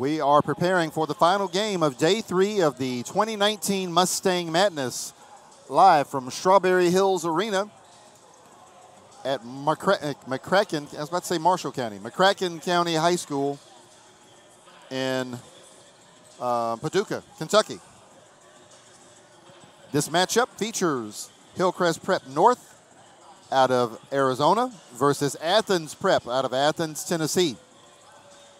We are preparing for the final game of Day 3 of the 2019 Mustang Madness, live from Strawberry Hills Arena at McCracken, I was about to say Marshall County, McCracken County High School in Paducah, Kentucky. This matchup features Hillcrest Prep North out of Arizona versus Athens Prep out of Athens, Tennessee.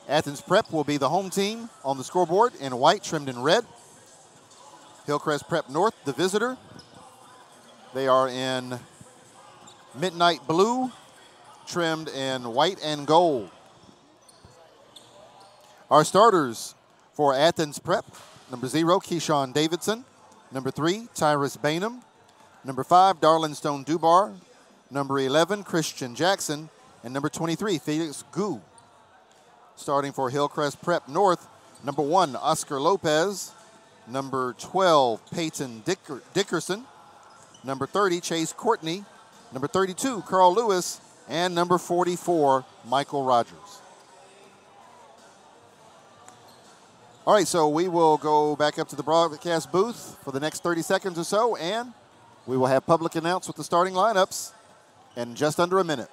Athens Prep will be the home team on the scoreboard in white trimmed in red. Hillcrest Prep North, the visitor. They are in midnight blue, trimmed in white and gold. Our starters for Athens Prep: number 0, Keyshawn Davidson; number 3, Tyrus Bainham; number 5, Darlin Stone Dubar; number 11, Christian Jackson; and number 23, Felix Gu. Starting for Hillcrest Prep North: number 1, Oscar Lopez; number 12, Peyton Dickerson; number 30, Chase Courtney; number 32, Carl Lewis; and number 44, Michael Rogers. All right, so we will go back up to the broadcast booth for the next 30 seconds or so, and we will have public announce with the starting lineups in just under a minute.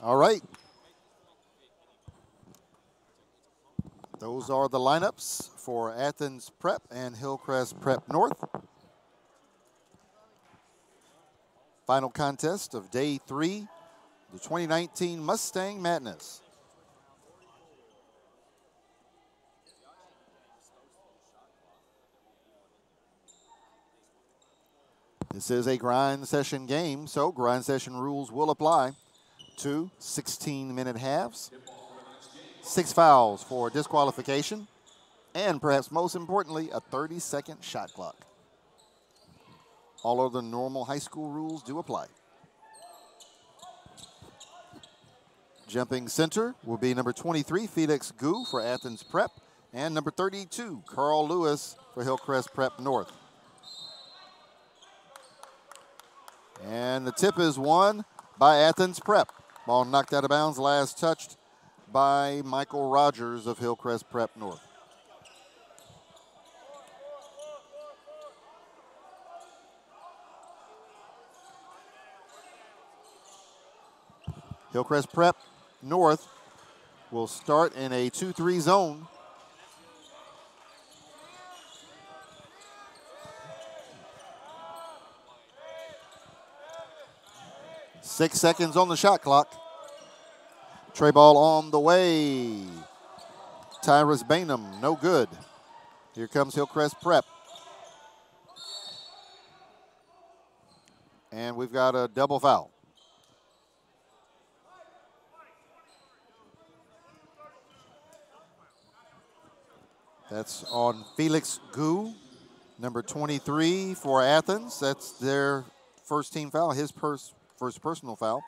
All right. Those are the lineups for Athens Prep and Hillcrest Prep North. Final contest of Day 3, the 2019 Mustang Madness. This is a grind session game, so grind session rules will apply. 2 16-minute halves, 6 fouls for disqualification, and perhaps most importantly, a 30-second shot clock. All of the normal high school rules do apply. Jumping center will be number 23, Felix Gu for Athens Prep, and number 32, Carl Lewis for Hillcrest Prep North. And the tip is won by Athens Prep. Ball knocked out of bounds, last touched by Michael Rogers of Hillcrest Prep North. Hillcrest Prep North will start in a 2-3 zone. 6 seconds on the shot clock. Tray ball on the way. Tyrus Bainham, no good. Here comes Hillcrest Prep. And we've got a double foul. That's on Felix Gu, number 23 for Athens. That's their first team foul, his first personal foul.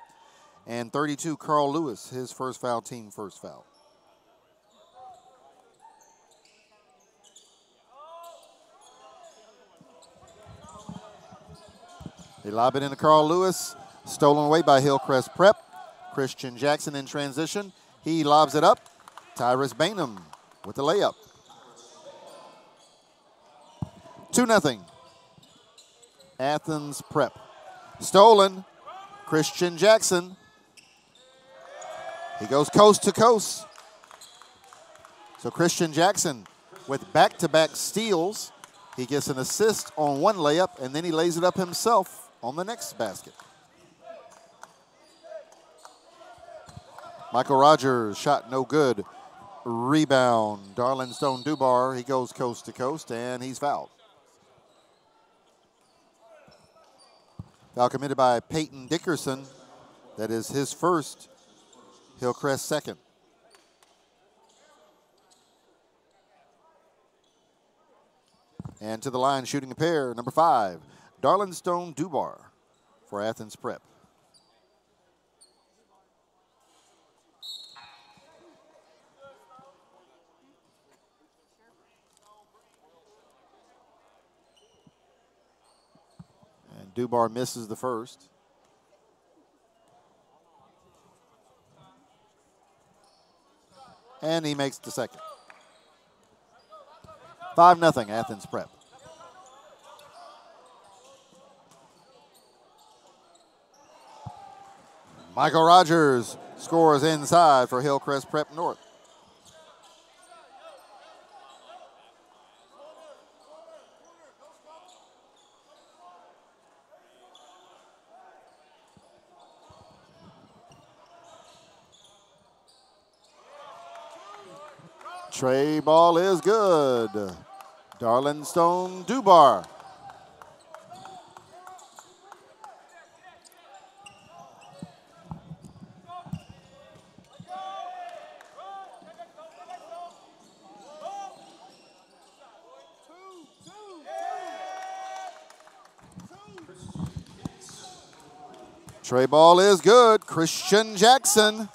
And 32, Carl Lewis, his first foul, team first foul. They lob it into Carl Lewis, stolen away by Hillcrest Prep. Christian Jackson in transition. He lobs it up. Tyrus Bainham with the layup. 2-0. Athens Prep. Stolen. Christian Jackson. He goes coast to coast. So Christian Jackson with back-to-back steals. He gets an assist on one layup, and then he lays it up himself on the next basket. Michael Rogers, shot no good. Rebound, Darlington Dubar. He goes coast to coast, and he's fouled. Foul committed by Peyton Dickerson. That is his first, Hillcrest second. And to the line, shooting a pair, number 5, Darlington Dubar for Athens Prep. And Dubar misses the first. And he makes the second. 5-0 Athens Prep. Michael Rogers scores inside for Hillcrest Prep North. Tray ball is good. Darlington Dubar. Tray ball is good. Christian Jackson.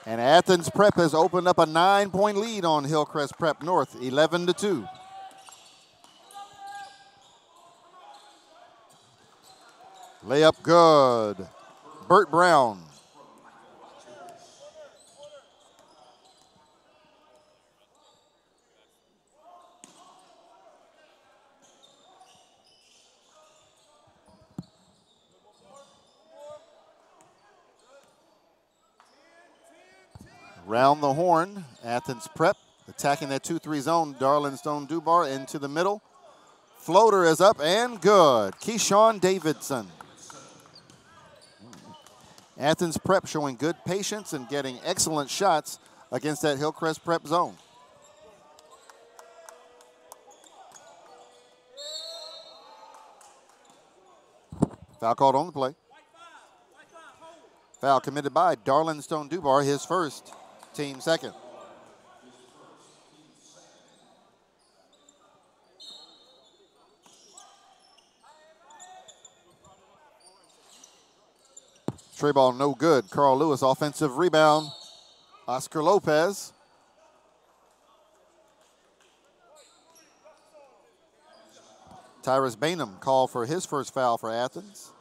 And Athens Prep has opened up a 9-point lead on Hillcrest Prep North, 11-2. Layup good. Burt Brown. Round the horn, Athens Prep attacking that 2-3 zone. Darlington Dubar into the middle. Floater is up and good. Keyshawn Davidson. Athens Prep showing good patience and getting excellent shots against that Hillcrest Prep zone. Foul called on the play. Foul committed by Darlington Dubar, his first, team second. Tray ball no good. Carl Lewis offensive rebound. Oscar Lopez. Tyrus Bainham called for his first foul for Athens.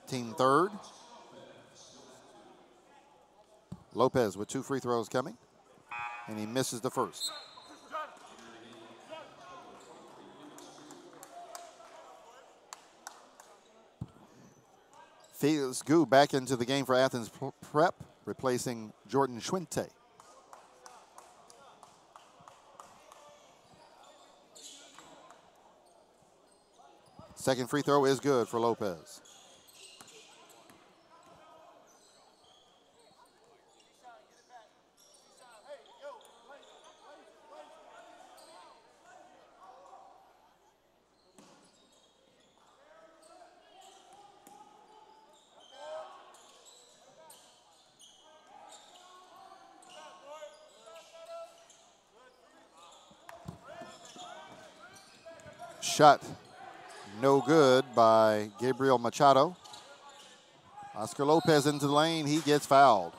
Team third. Lopez with 2 free throws coming, and he misses the first. Felix Gu back into the game for Athens Prep, replacing Jordan Schwinte. Second free throw is good for Lopez. Shot no good by Gabriel Machado. Oscar Lopez into the lane. He gets fouled.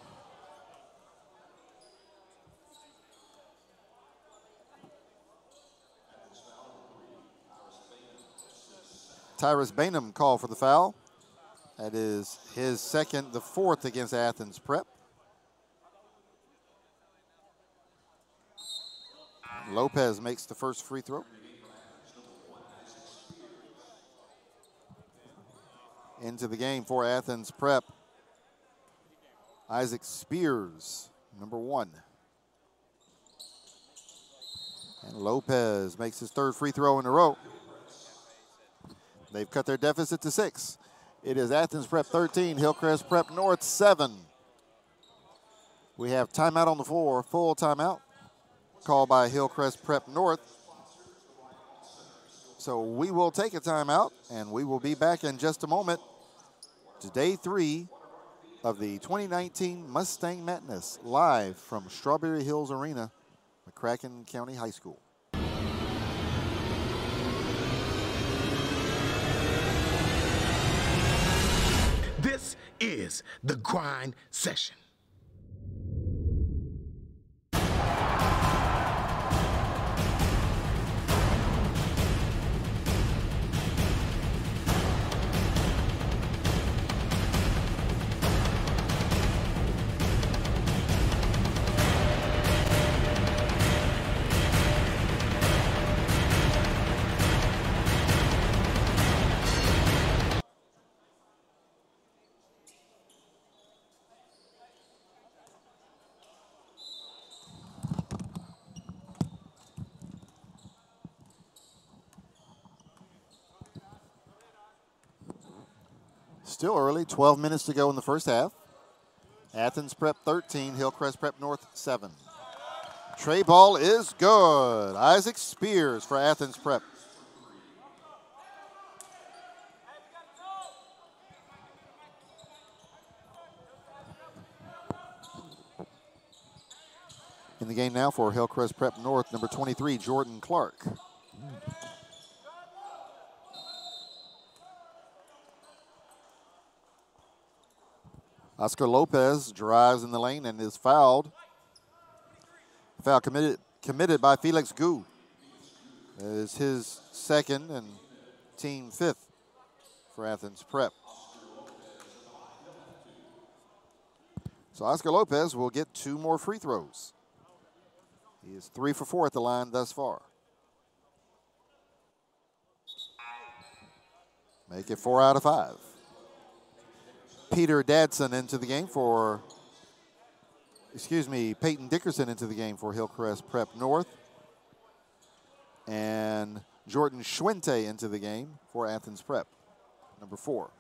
Tyrus Bainham called for the foul. That is his second, the fourth against Athens Prep. Lopez makes the first free throw. Into the game for Athens Prep, Isaac Spears, number 1. And Lopez makes his third free throw in a row. They've cut their deficit to 6. It is Athens Prep 13, Hillcrest Prep North 7. We have timeout on the floor, full timeout, called by Hillcrest Prep North. So we will take a timeout, and we will be back in just a moment to day 3 of the 2019 Mustang Madness, live from Strawberry Hills Arena, McCracken County High School. This is the grind session. Still early, 12 minutes to go in the first half. Athens Prep 13, Hillcrest Prep North 7. Tray ball is good. Isaac Spears for Athens Prep. In the game now for Hillcrest Prep North, number 23, Jordan Clark. Oscar Lopez drives in the lane and is fouled. Foul committed by Felix Gu. It is his second and team 5th for Athens Prep. So Oscar Lopez will get 2 more free throws. He is 3 for 4 at the line thus far. Make it 4 out of 5. Peter Dadson into the game for, Peyton Dickerson into the game for Hillcrest Prep North. And Jordan Schwente into the game for Athens Prep, number 4.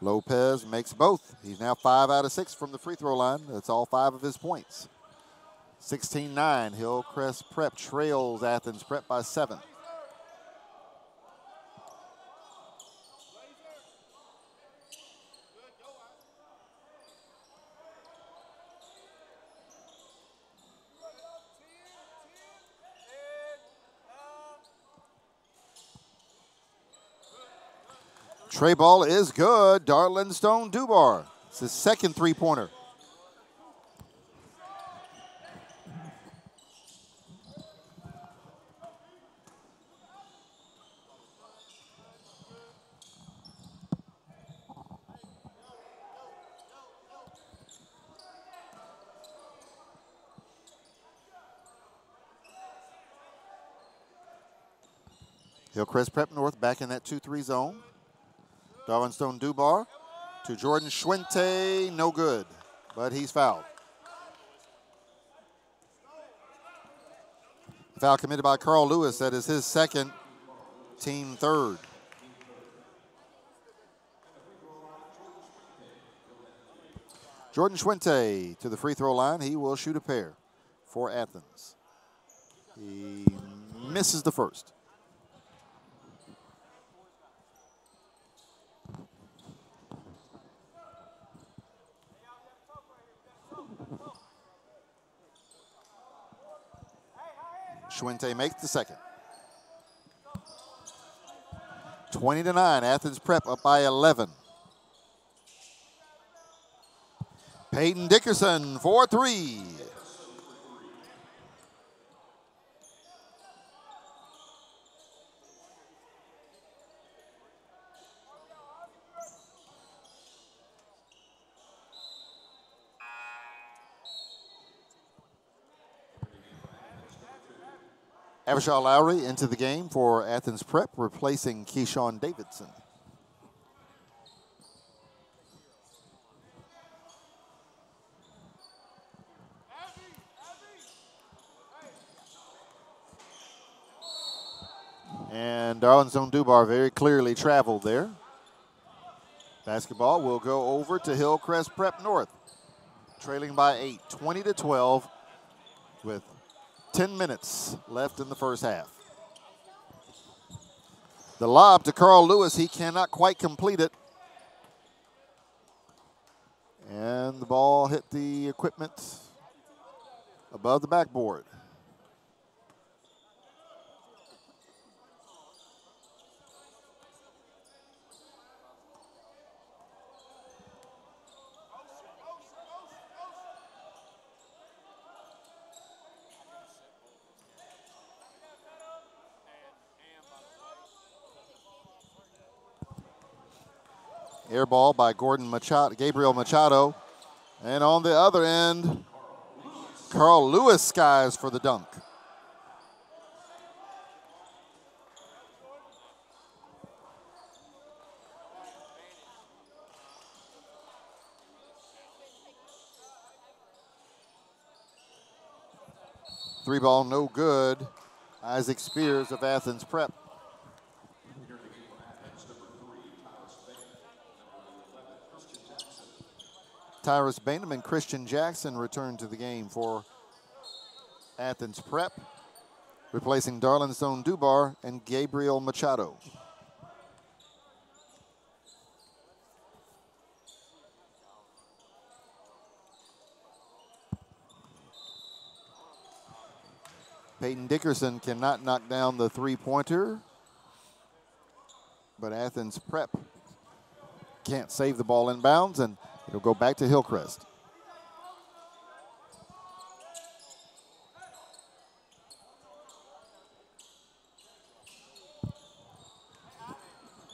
Lopez makes both. He's now 5 out of 6 from the free throw line. That's all 5 of his points. 16-9, Hillcrest Prep trails Athens Prep by 7. Tray ball is good. Darlin Stone Dubar. It's his second three-pointer. Hillcrest Prep North back in that 2-3 zone. Darwin Stone Dubar to Jordan Schwente, no good, but he's fouled. Foul committed by Carl Lewis. That is his second, team third. Jordan Schwente to the free throw line. He will shoot a pair for Athens. He misses the first. Schwente makes the second. 20-9, Athens Prep up by 11. Peyton Dickerson for three. Avishai Lowry into the game for Athens Prep, replacing Keyshawn Davidson. And Darlington Dubar very clearly traveled there. Basketball will go over to Hillcrest Prep North, trailing by 8, 20-12, with 10 minutes left in the first half. The lob to Carl Lewis, he cannot quite complete it. And the ball hit the equipment above the backboard. Air ball by Gabriel Machado. And on the other end, Carl Lewis skies for the dunk. Three ball, no good. Isaac Spears of Athens Prep. Tyrus Bainham and Christian Jackson return to the game for Athens Prep, replacing Darlington Dubar and Gabriel Machado. Peyton Dickerson cannot knock down the three-pointer, but Athens Prep can't save the ball in bounds, and it'll go back to Hillcrest.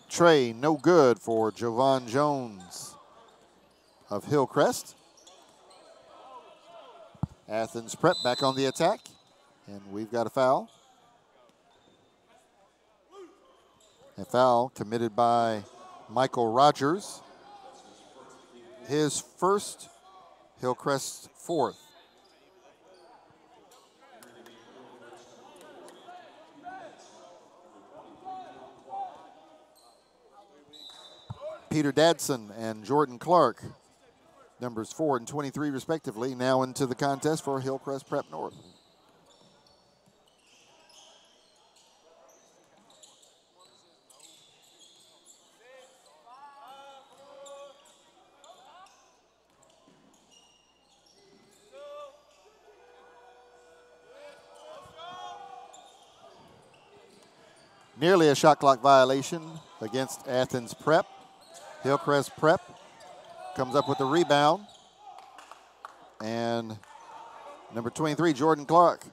Trey, no good for Jovan Jones of Hillcrest. Athens Prep back on the attack, and we've got a foul. A foul committed by Michael Rogers. His first, Hillcrest's fourth. Peter Dadson and Jordan Clark, numbers 4 and 23 respectively, now into the contest for Hillcrest Prep North. Nearly a shot clock violation against Athens Prep. Hillcrest Prep comes up with the rebound. And number 23, Jordan Clark,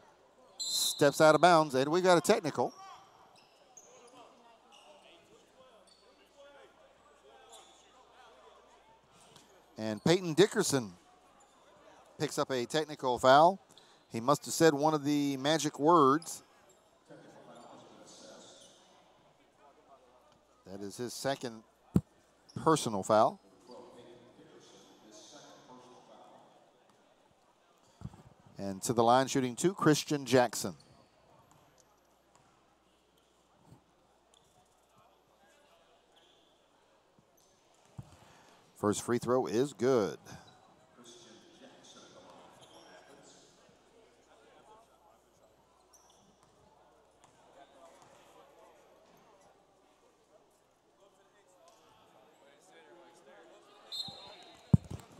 steps out of bounds, and we've got a technical. And Peyton Dickerson picks up a technical foul. He must have said one of the magic words. That is his second personal foul. And to the line shooting 2, Christian Jackson. First free throw is good.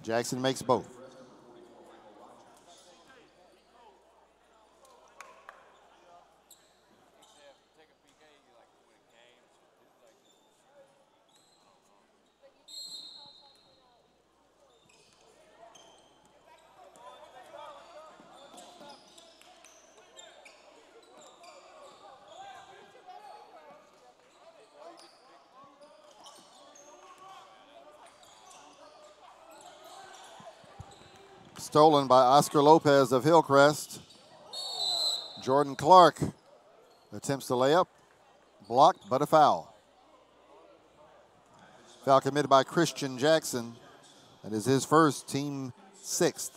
Jackson makes both. Stolen by Oscar Lopez of Hillcrest. Jordan Clark attempts to lay up. Blocked, but a foul. Foul committed by Christian Jackson. That is his first, team 6th.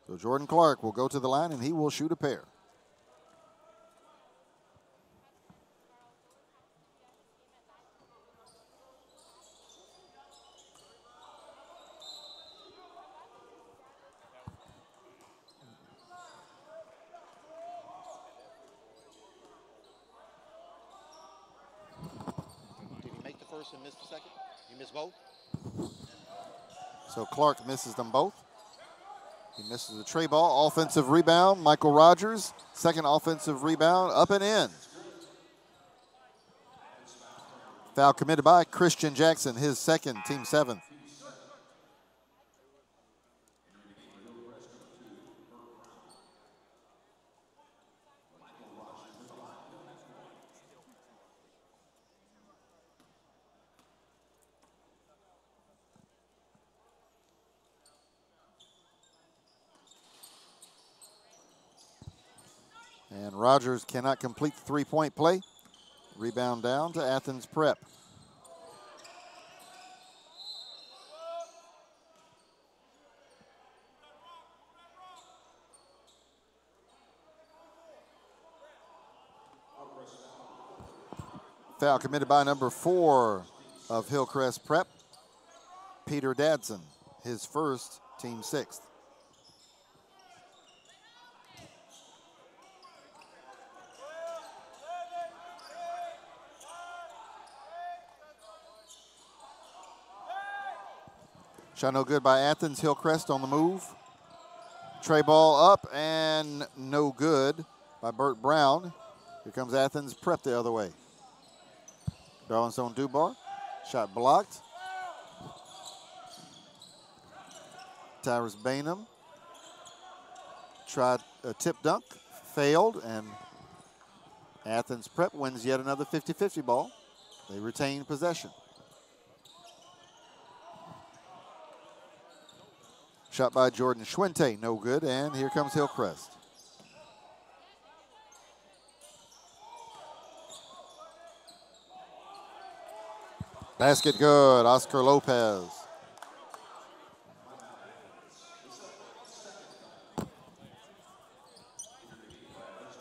So Jordan Clark will go to the line, and he will shoot a pair. And missed the second? You missed both? So Clark misses them both. He misses the tray ball. Offensive rebound, Michael Rogers. Second offensive rebound, up and in. Foul committed by Christian Jackson, his second, team 7th. And Rogers cannot complete the three-point play. Rebound down to Athens Prep. Foul committed by number 4 of Hillcrest Prep, Peter Dadson, his first, team 6th. Shot no good by Athens. Hillcrest on the move. Tray ball up and no good by Burt Brown. Here comes Athens Prep the other way. Darlinstone Dubar. Shot blocked. Tyrus Bainham tried a tip dunk. Failed, and Athens Prep wins yet another 50-50 ball. They retain possession. Shot by Jordan Schwente, no good, and here comes Hillcrest. Basket good, Oscar Lopez.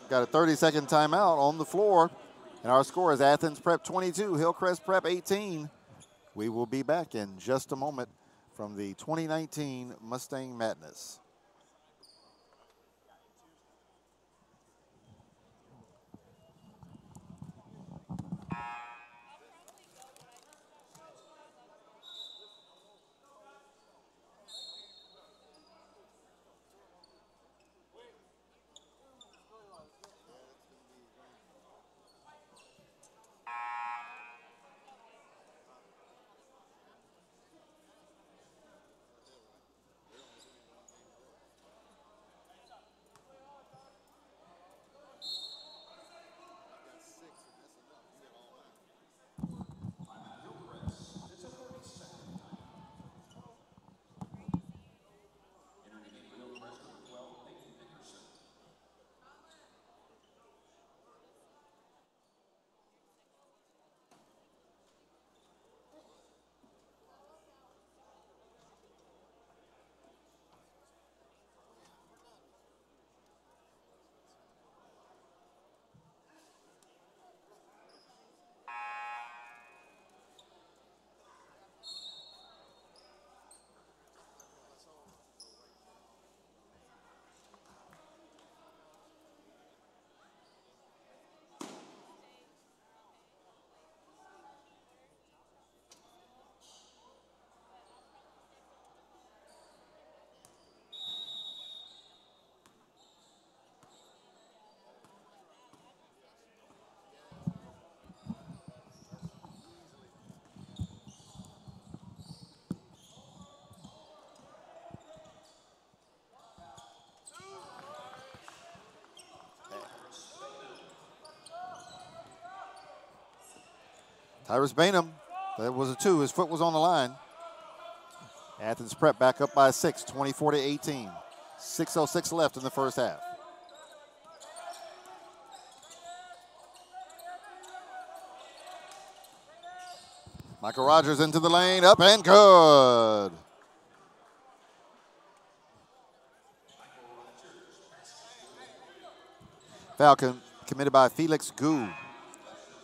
Got a 30-second timeout on the floor, and our score is Athens Prep 22, Hillcrest Prep 18. We will be back in just a moment from the 2019 Mustang Madness. Tyrus Bainham, that was a 2. His foot was on the line. Athens Prep back up by 6, 24-18. 6:06 left in the first half. Michael Rogers into the lane, up and good. Foul committed by Felix Gu,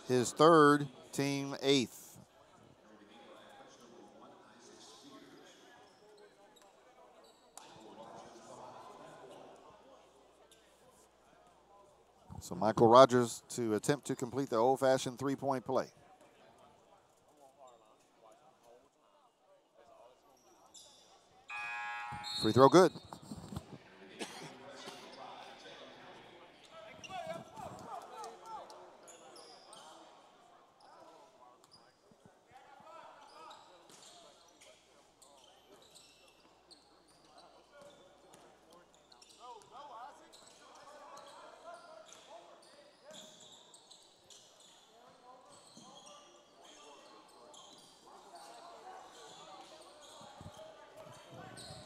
his 3rd, team 8th. So Michael Rogers to attempt to complete the old-fashioned 3-point play. Free throw good.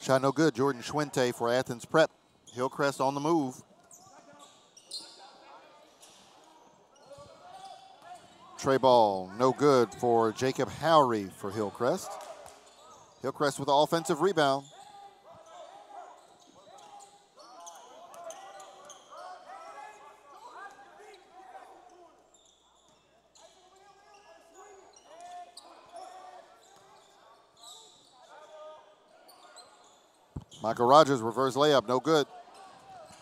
Shot no good. Jordan Schwente for Athens Prep. Hillcrest on the move. Tray ball, no good for Jacob Howry for Hillcrest. Hillcrest with the offensive rebound. Michael Rogers, reverse layup, no good.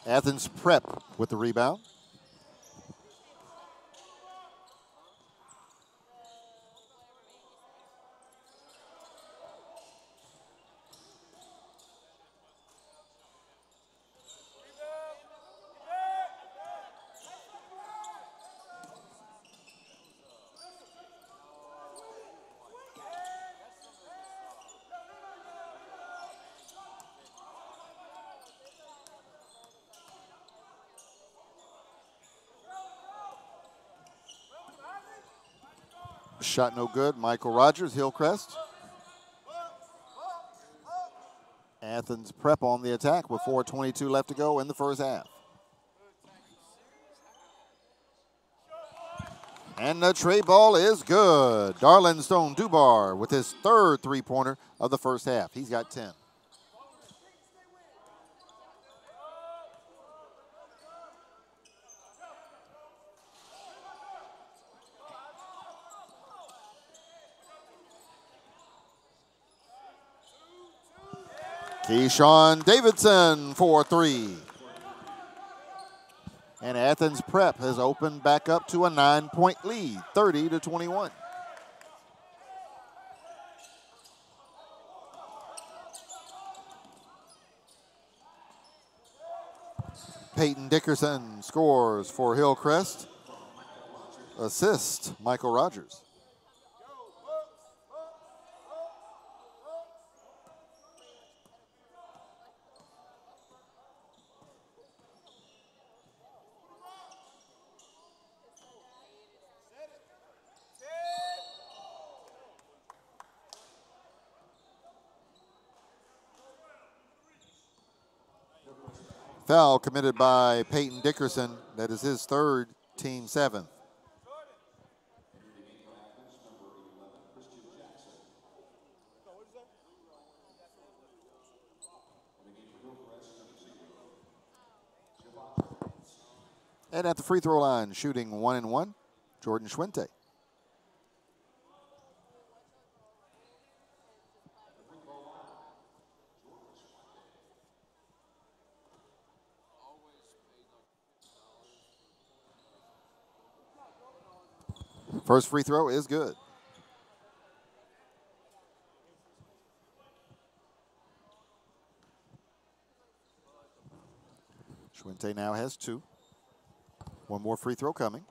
Athens Prep with the rebound. Shot no good. Michael Rogers, Hillcrest. Athens Prep on the attack with 4:22 left to go in the first half. And the tray ball is good. Darlington Dubar with his 3rd 3-pointer of the first half. He's got 10. Keyshawn Davidson for 3. And Athens Prep has opened back up to a 9-point lead, 30-21. Peyton Dickerson scores for Hillcrest. Assist, Michael Rogers. Foul committed by Peyton Dickerson. That is his 3rd, team 7th. And at the free throw line, shooting 1-1, Jordan Schwente. First free throw is good. Schwente now has 2. One more free throw coming.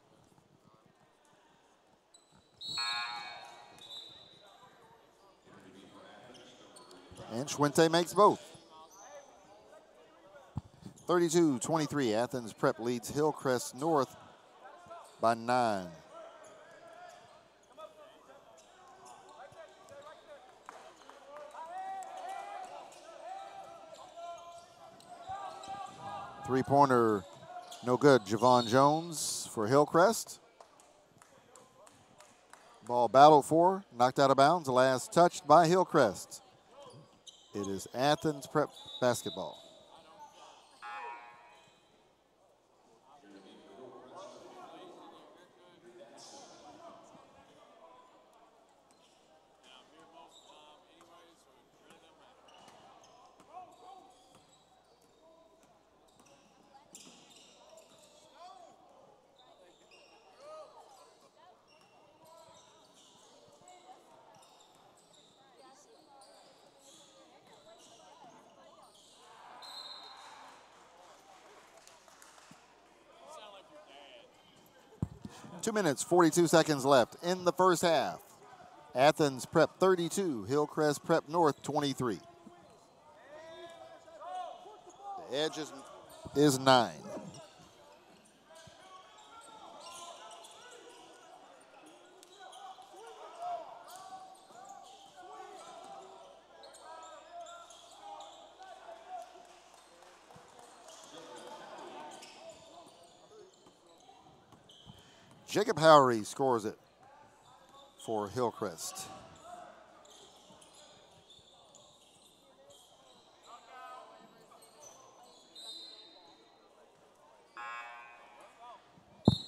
And Schwente makes both. 32-23, Athens Prep leads Hillcrest North by 9. Three-pointer, no good. Javon Jones for Hillcrest. Ball battled for, knocked out of bounds. Last touched by Hillcrest. It is Athens Prep basketball. Two minutes, 42 seconds left in the first half. Athens Prep 32, Hillcrest Prep North 23. The edge is 9. Jacob Howery scores it for Hillcrest.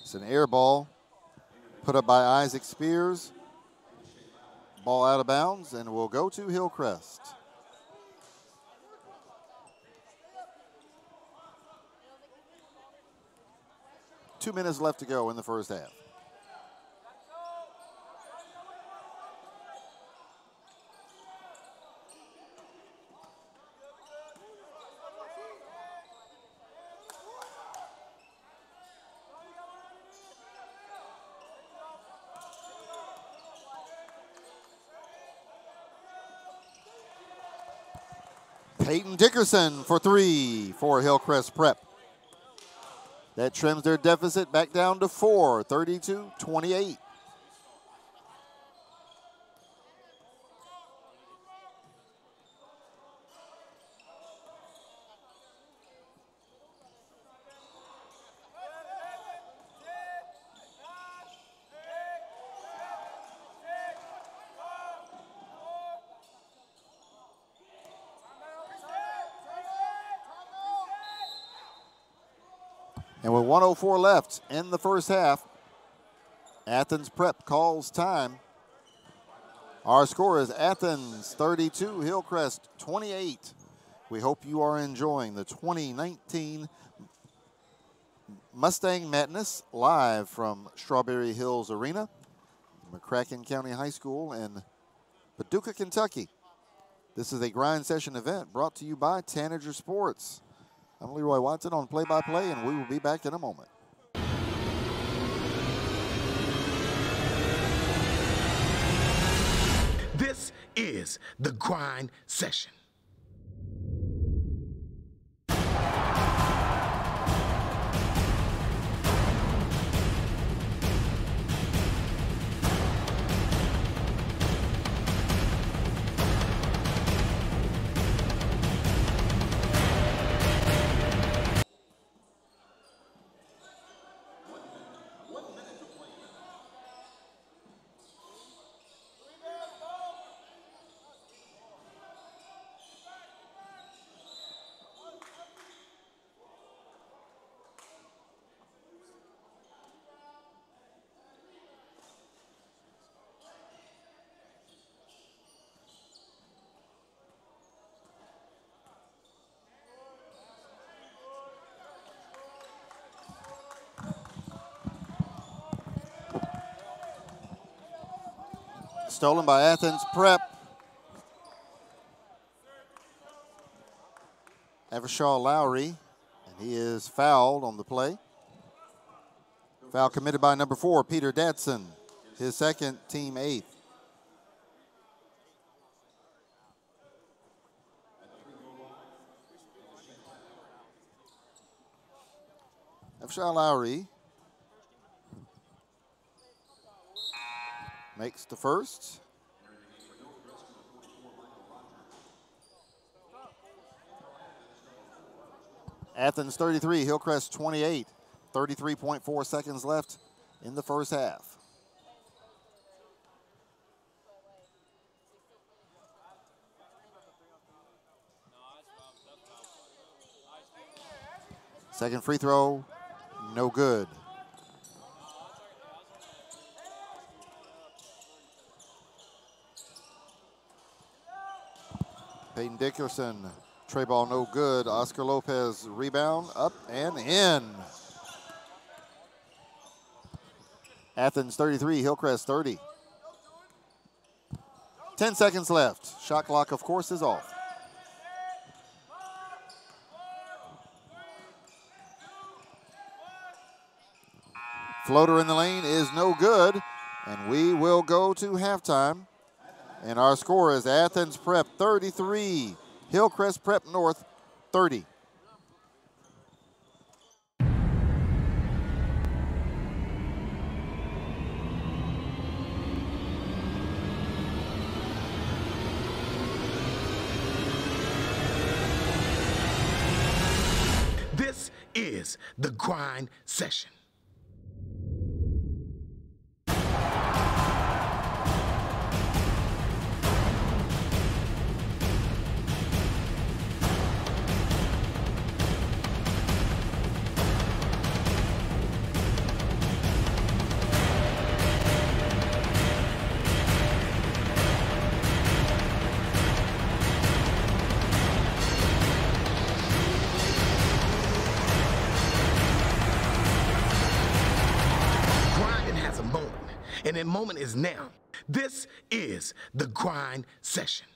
It's an air ball put up by Isaac Spears. Ball out of bounds and will go to Hillcrest. Two minutes left to go in the first half. Peyton Dickerson for 3 for Hillcrest Prep. That trims their deficit back down to 4, 32-28. And with 1:04 left in the first half, Athens Prep calls time. Our score is Athens 32, Hillcrest 28. We hope you are enjoying the 2019 Mustang Madness live from Strawberry Hills Arena, McCracken County High School in Paducah, Kentucky. This is a grind session event brought to you by Tanager Sports. I'm Leroy Watson on play-by-play, and we will be back in a moment. This is the grind session. Stolen by Athens Prep. Evershaw Lowry, and he is fouled on the play. Foul committed by number 4, Peter Dadson, his second, team 8th. Evershaw Lowry makes the first. Athens 33, Hillcrest 28. 33.4 seconds left in the first half. Second free throw, no good. Peyton Dickerson, tray ball no good. Oscar Lopez rebound, up and in. Athens 33, Hillcrest 30. 10 seconds left. Shot clock, of course, is off. Floater in the lane is no good, and we will go to halftime. And our score is Athens Prep 33, Hillcrest Prep North 30. This is the grind session. And that moment is now. This is the grind session.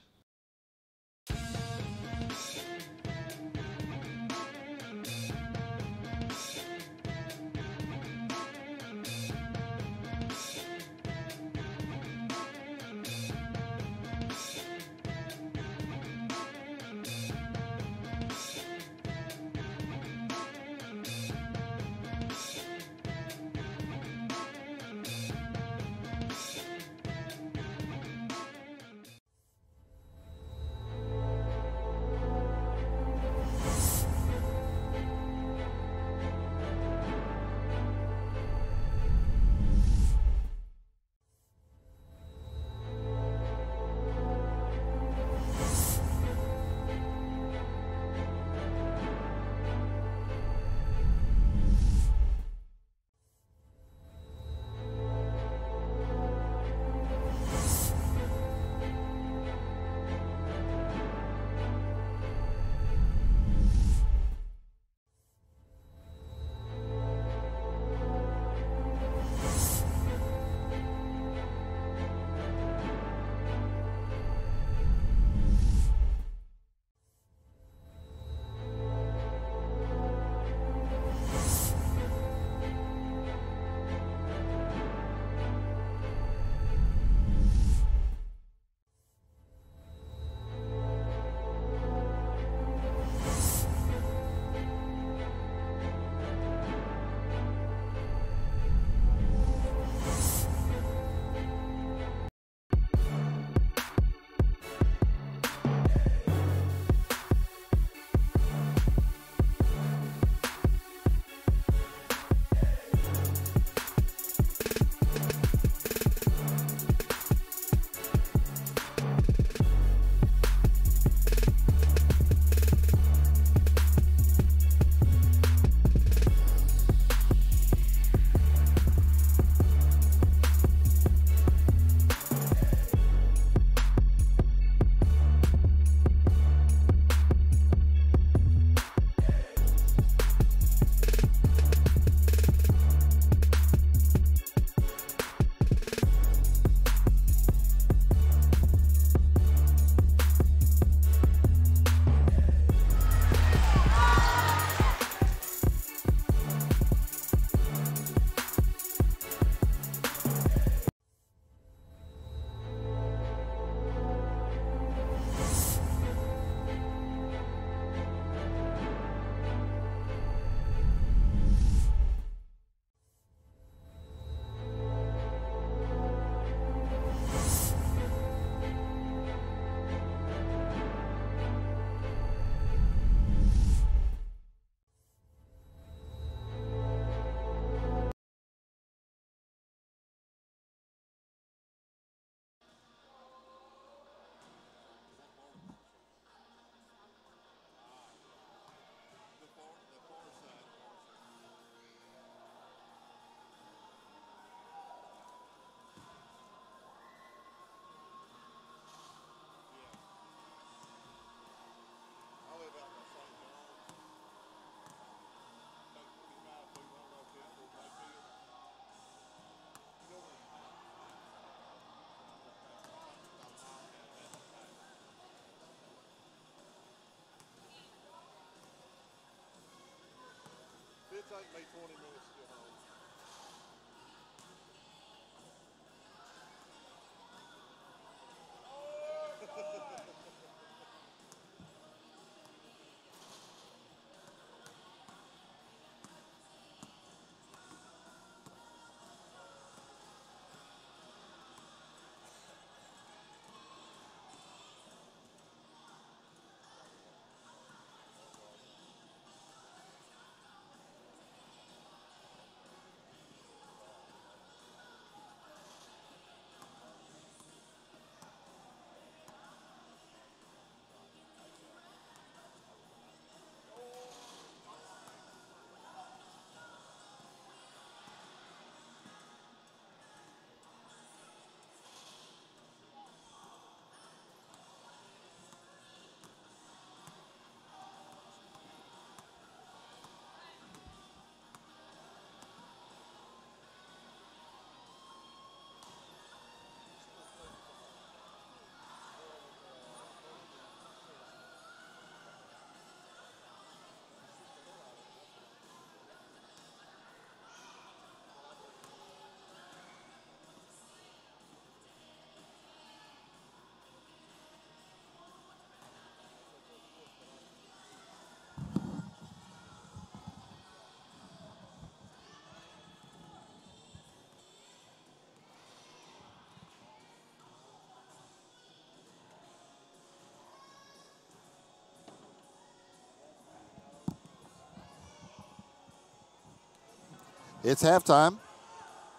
It's halftime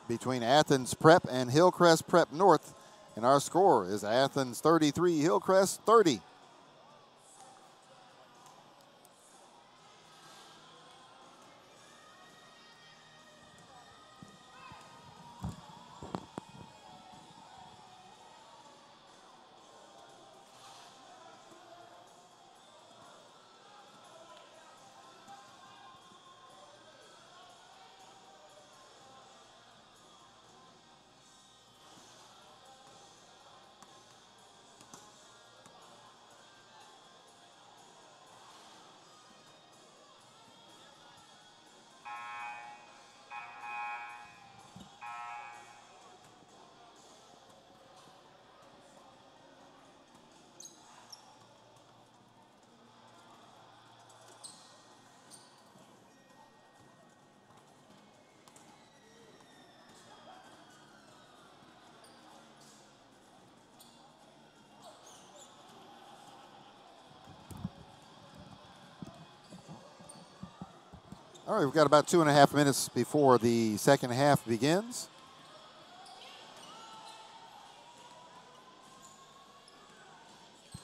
between Athens Prep and Hillcrest Prep North, and our score is Athens 33, Hillcrest 30. All right, we've got about 2.5 minutes before the second half begins.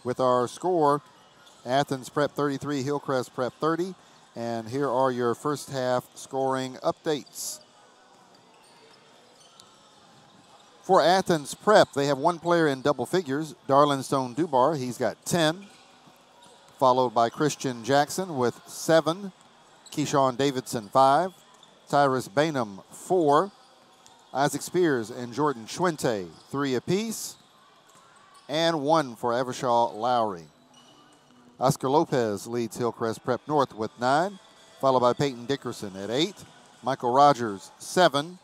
With our score, Athens Prep 33, Hillcrest Prep 30. And here are your first half scoring updates. For Athens Prep, they have one player in double figures, Darlinstone Dubar. He's got 10, followed by Christian Jackson with 7, Keyshawn Davidson 5, Tyrus Bainham 4, Isaac Spears and Jordan Schwente 3 apiece, and 1 for Evershaw Lowry. Oscar Lopez leads Hillcrest Prep North with 9, followed by Peyton Dickerson at 8, Michael Rogers 7,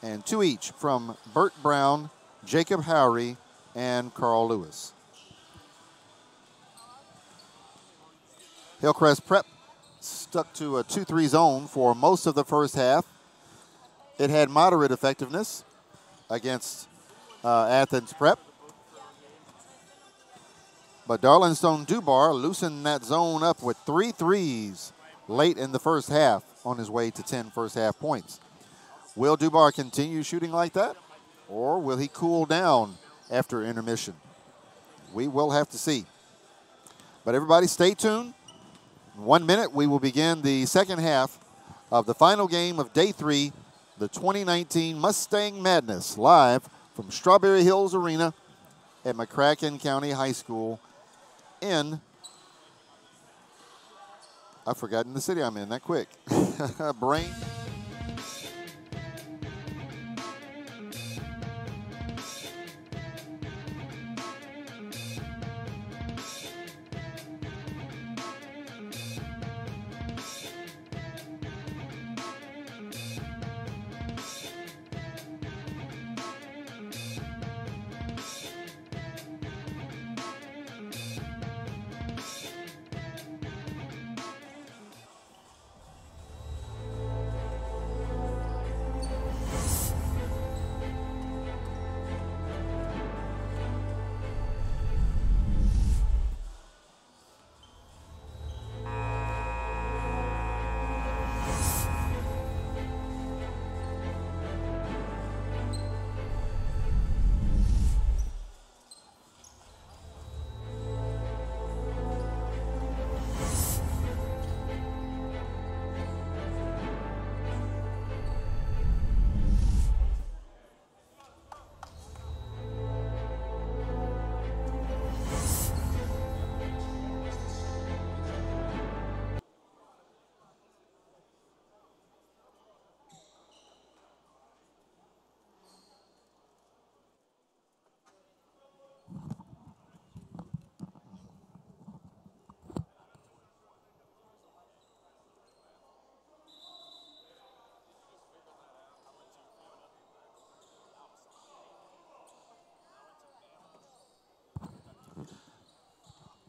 and 2 each from Bert Brown, Jacob Howry, and Carl Lewis. Hillcrest Prep stuck to a 2-3 zone for most of the first half. It had moderate effectiveness against Athens Prep. But Darlinstone Dubar loosened that zone up with 3 threes late in the first half on his way to 10 first half points. Will Dubar continue shooting like that, or will he cool down after intermission? We will have to see. But everybody stay tuned. In 1 minute, we will begin the second half of the final game of Day 3, the 2019 Mustang Madness, live from Strawberry Hills Arena at McCracken County High School in, I've forgotten the city I'm in that quick. Brain.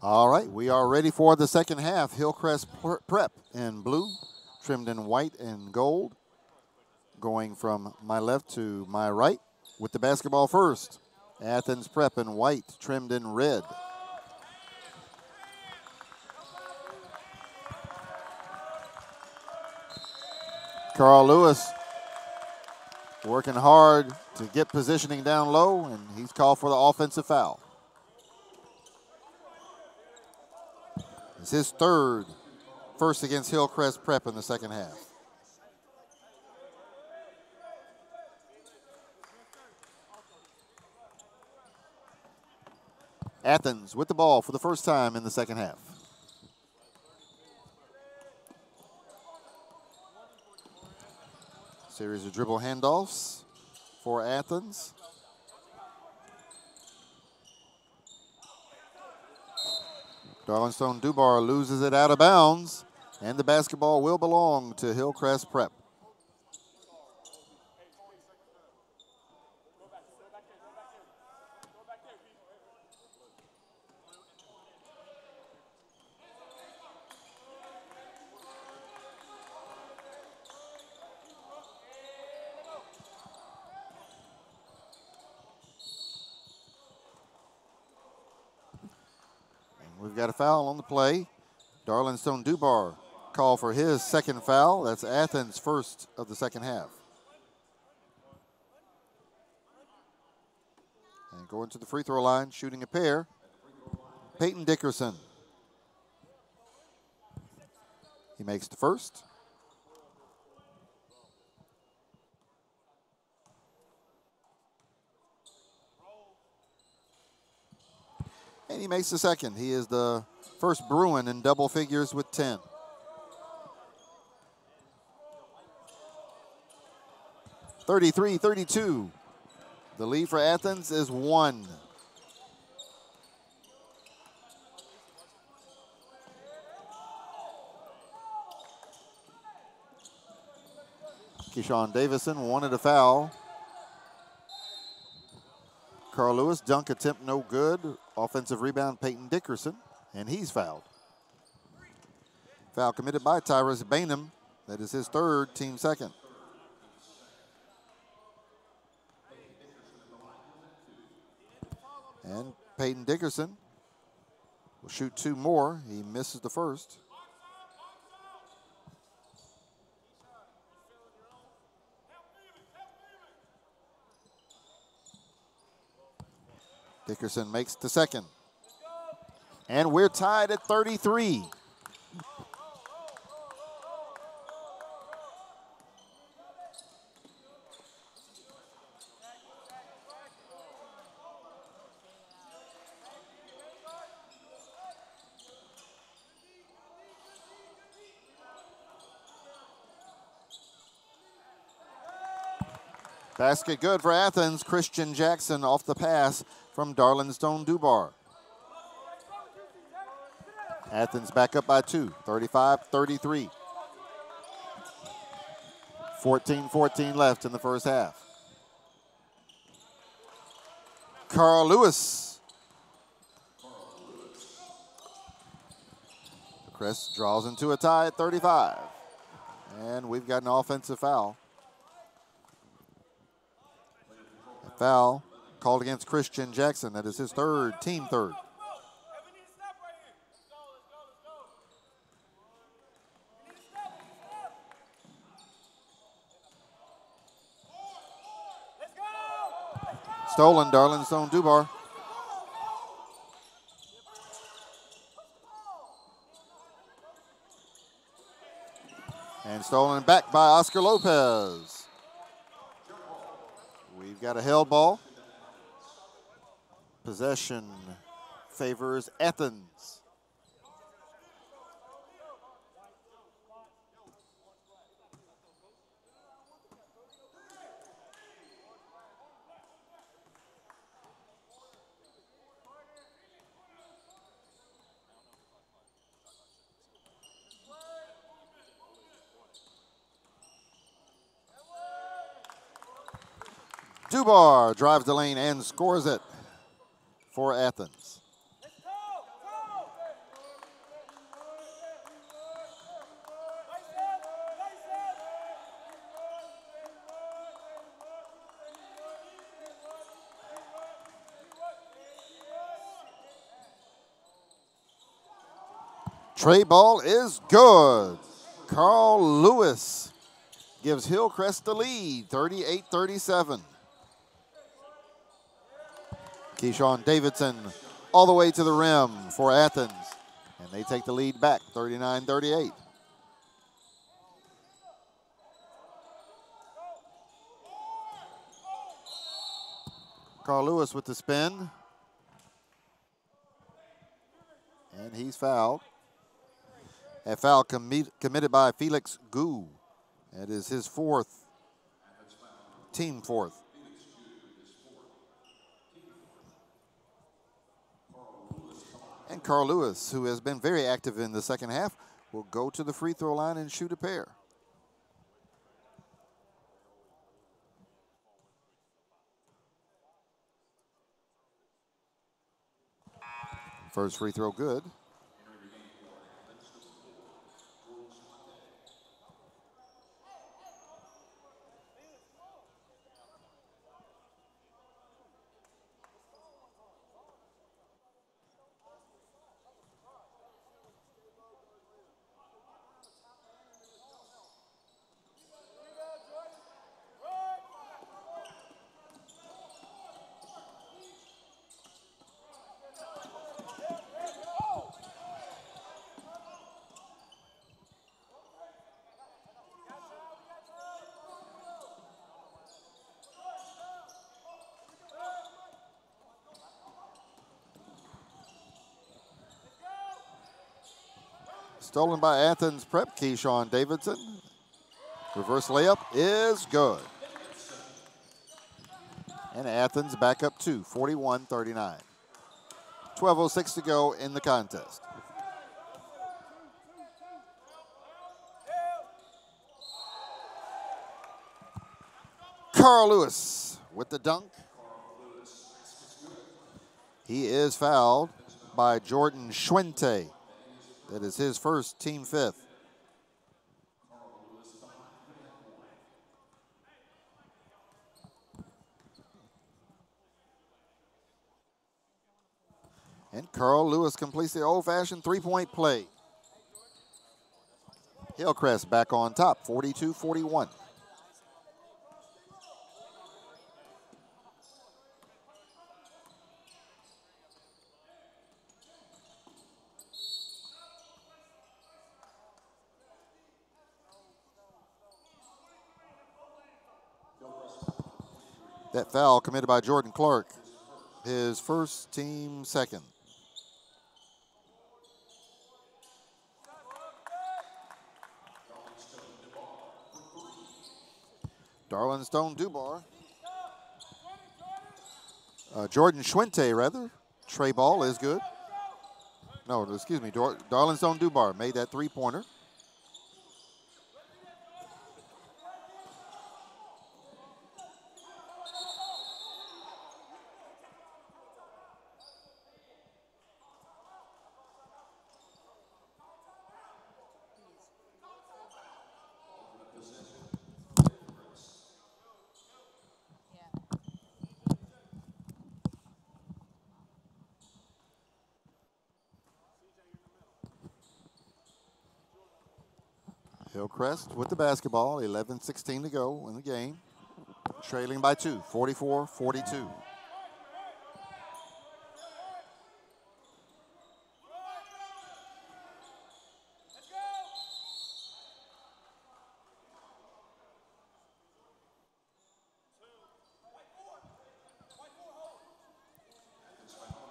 All right, we are ready for the second half. Hillcrest Prep in blue, trimmed in white and gold. Going from my left to my right with the basketball first. Athens Prep in white, trimmed in red. Carl Lewis working hard to get positioning down low, and he's called for the offensive foul. It's his third, first against Hillcrest Prep in the second half. Athens with the ball for the first time in the second half. Series of dribble handoffs for Athens. Darlingstone Dubar loses it out of bounds, and the basketball will belong to Hillcrest Prep. We've got a foul on the play. Darlingstone Dubar called for his second foul. That's Athens' first of the second half. And going to the free throw line, shooting a pair, Peyton Dickerson. He makes the first. And he makes the second. He is the first Bruin in double figures with 10. (33-32). The lead for Athens is 1. Keyshawn Davison wanted a foul. Carl Lewis, dunk attempt no good. Offensive rebound, Peyton Dickerson, and he's fouled. Foul committed by Tyrus Bainham. That is his third, team second. And Peyton Dickerson will shoot 2 more. He misses the first. Dickerson makes the second. And we're tied at 33. Basket good for Athens. Christian Jackson off the pass from Darlingstone Dubar. Athens back up by 2, 35-33. 14-14 left in the first half. Carl Lewis. The Crest draws into a tie at 35. And we've got an offensive foul. A foul called against Christian Jackson. That is his third, team third. Stolen, Darlingstone Dubar. And stolen back by Oscar Lopez. We've got a held ball. Possession favors Athens. Dubar drives the lane and scores it for Athens. Tray ball is good. Carl Lewis gives Hillcrest the lead, 38-37. Keyshawn Davidson all the way to the rim for Athens. And they take the lead back, 39-38. Carl Lewis with the spin. And he's fouled. A foul committed by Felix Gu. That is his fourth, team fourth. And Carl Lewis, who has been very active in the second half, will go to the free throw line and shoot a pair. First free throw good. Stolen by Athens prep, Keyshawn Davidson. Reverse layup is good. And Athens back up 2, 41-39. 12:06 to go in the contest. Carl Lewis with the dunk. He is fouled by Jordan Schwente. That is his first, team fifth. And Carl Lewis completes the old-fashioned three-point play. Hillcrest back on top, 42-41. That foul committed by Jordan Clark, his first, team second. Darlin Stone Dubar. Jordan Schwente, rather. Tray ball is good. No, excuse me. Darlin Stone Dubar made that three-pointer. Hillcrest with the basketball, 11:16 to go in the game. Trailing by 2, 44-42.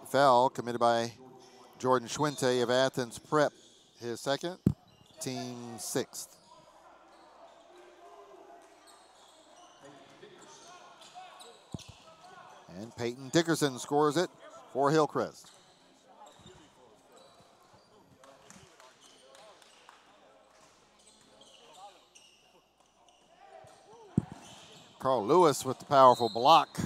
Foul committed by Jordan Schwente of Athens Prep, his second, team sixth. And Peyton Dickerson scores it for Hillcrest. Carl Lewis with the powerful block.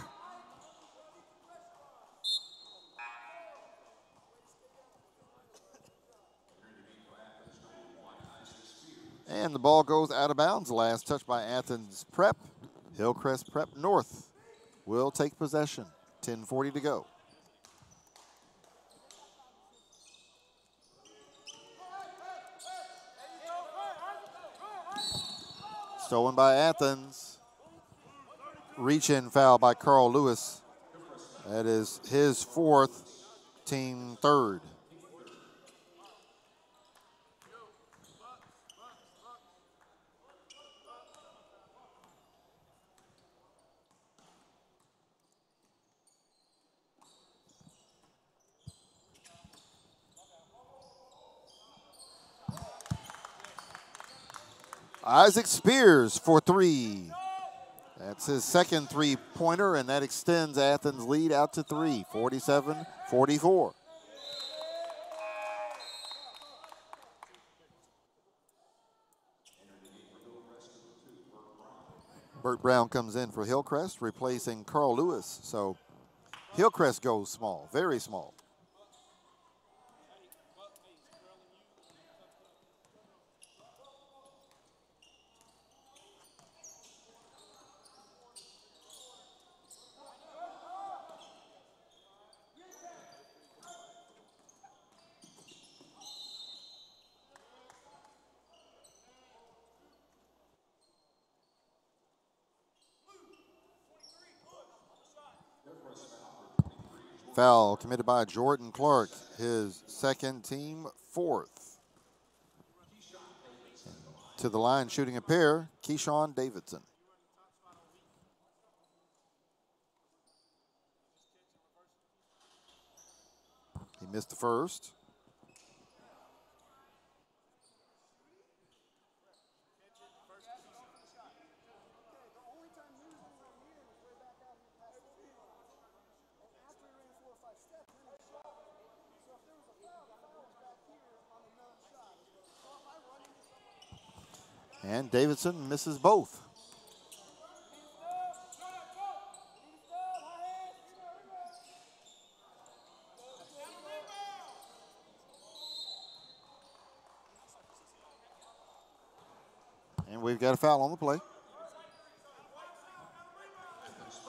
And the ball goes out of bounds. Last touch by Athens Prep. Hillcrest Prep North will take possession. 10:40 to go. Stolen by Athens. Reach-in foul by Carl Lewis. That is his fourth, team third. Isaac Spears for three. That's his second three-pointer, and that extends Athens' lead out to three, 47-44. Burt Brown comes in for Hillcrest, replacing Carl Lewis. So Hillcrest goes small, very small. Foul committed by Jordan Clark, his second, team fourth. To the line shooting a pair, Keyshawn Davidson. He missed the first. And Davidson misses both. And we've got a foul on the play.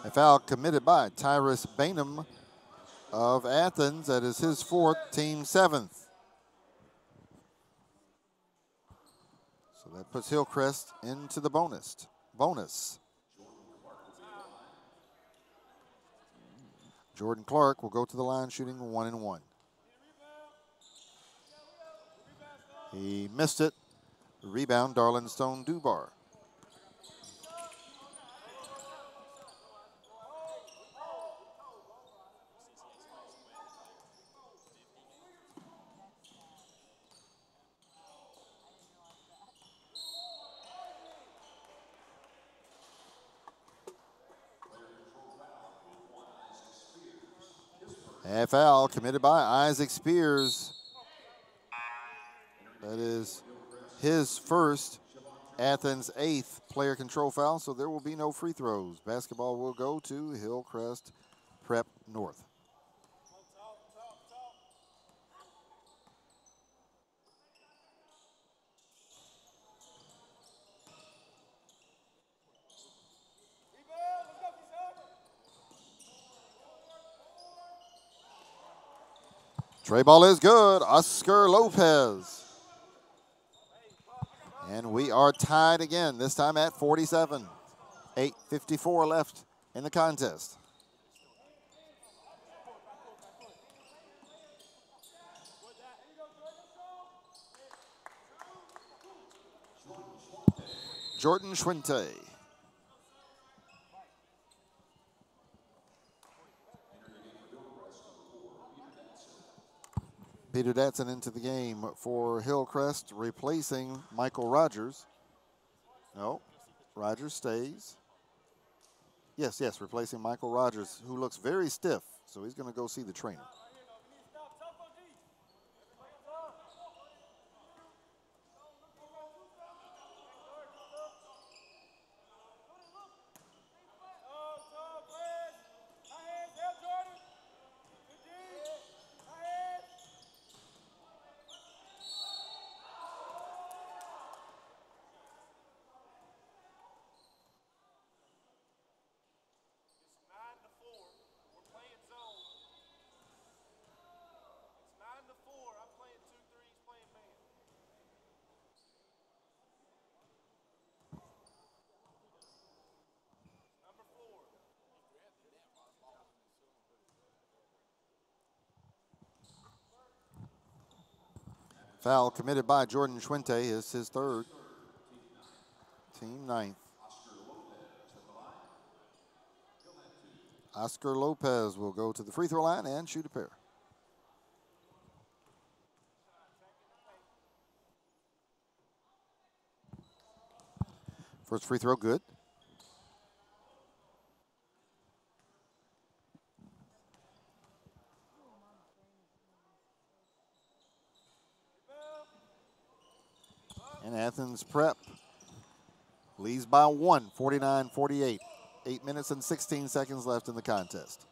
A foul committed by Tyrus Bainham of Athens. That is his fourth, team seventh. So that puts Hillcrest into the bonus. Jordan Clark will go to the line shooting 1-1. He missed it. Rebound, Darlingstone Dubar. A foul committed by Isaac Spears. That is his first, Athens' eighth player control foul, so there will be no free throws. Basketball will go to Hillcrest Prep North. Tray ball is good, Oscar Lopez. And we are tied again, this time at 47. 8:54 left in the contest. Jordan Schwinte. Peter Datson into the game for Hillcrest, replacing Michael Rogers. No, Rogers stays. Yes, replacing Michael Rogers, who looks very stiff, so he's going to go see the trainer. Foul committed by Jordan Schwente is his third. Team ninth. Oscar Lopez will go to the free throw line and shoot a pair. First free throw, good. And Athens Prep leads by 1, 49-48. 8 minutes and 16 seconds left in the contest.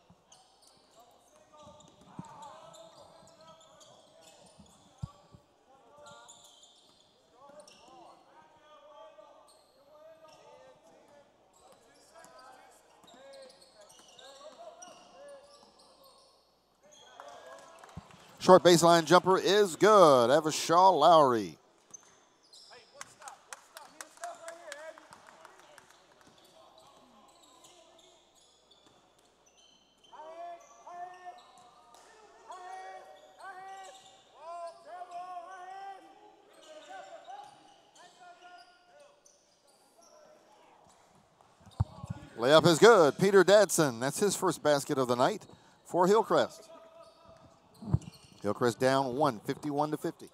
Short baseline jumper is good. Avishal Lowry. Layup is good. Peter Dadson, that's his first basket of the night for Hillcrest. Hillcrest down 1, 51-50.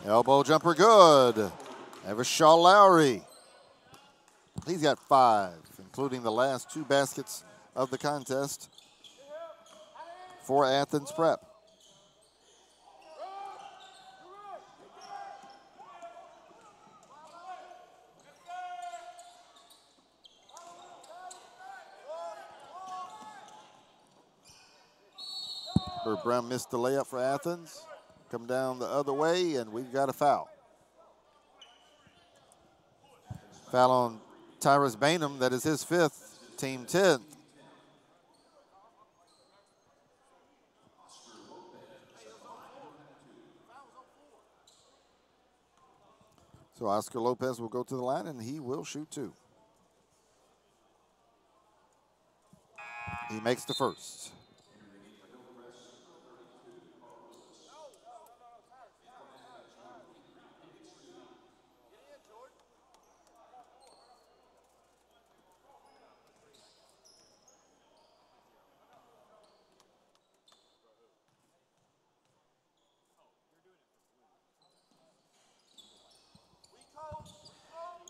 Elbow jumper good. Avishal Lowry. He's got 5, including the last 2 baskets of the contest for Athens Prep. Bert Brown missed the layup for Athens. Come down the other way, and we've got a foul. Foul on Tyrus Bainham. That is his 5th, team 10th. So Oscar Lopez will go to the line, and he will shoot 2. He makes the first.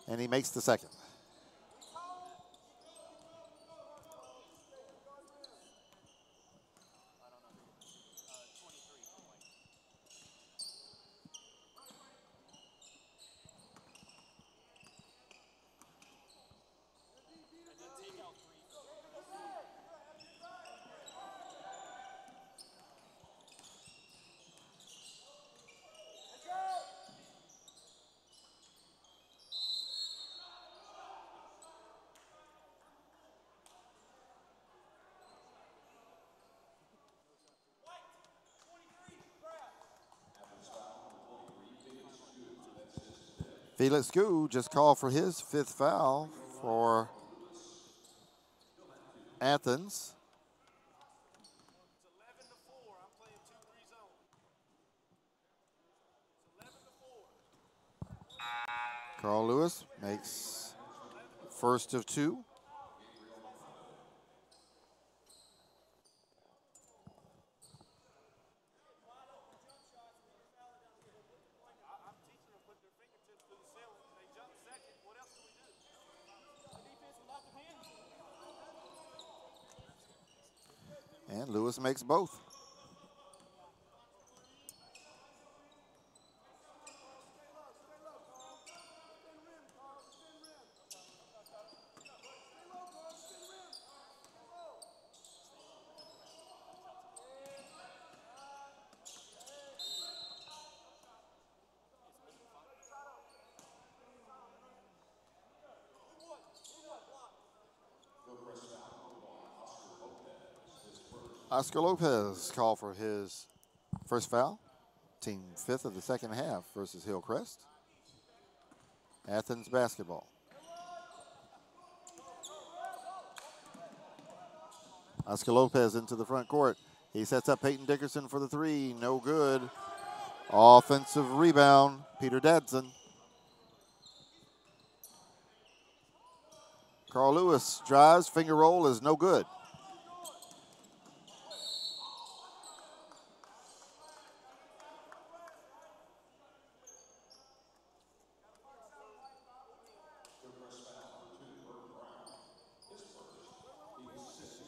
And he makes the second. Felix Gu just called for his 5th foul for Athens. Carl Lewis makes first of 2. And Lewis makes both. Oscar Lopez called for his first foul. Team 5th of the second half versus Hillcrest. Athens basketball. Oscar Lopez into the front court. He sets up Peyton Dickerson for the three. No good. Offensive rebound, Peter Dadson. Carl Lewis drives, finger roll is no good.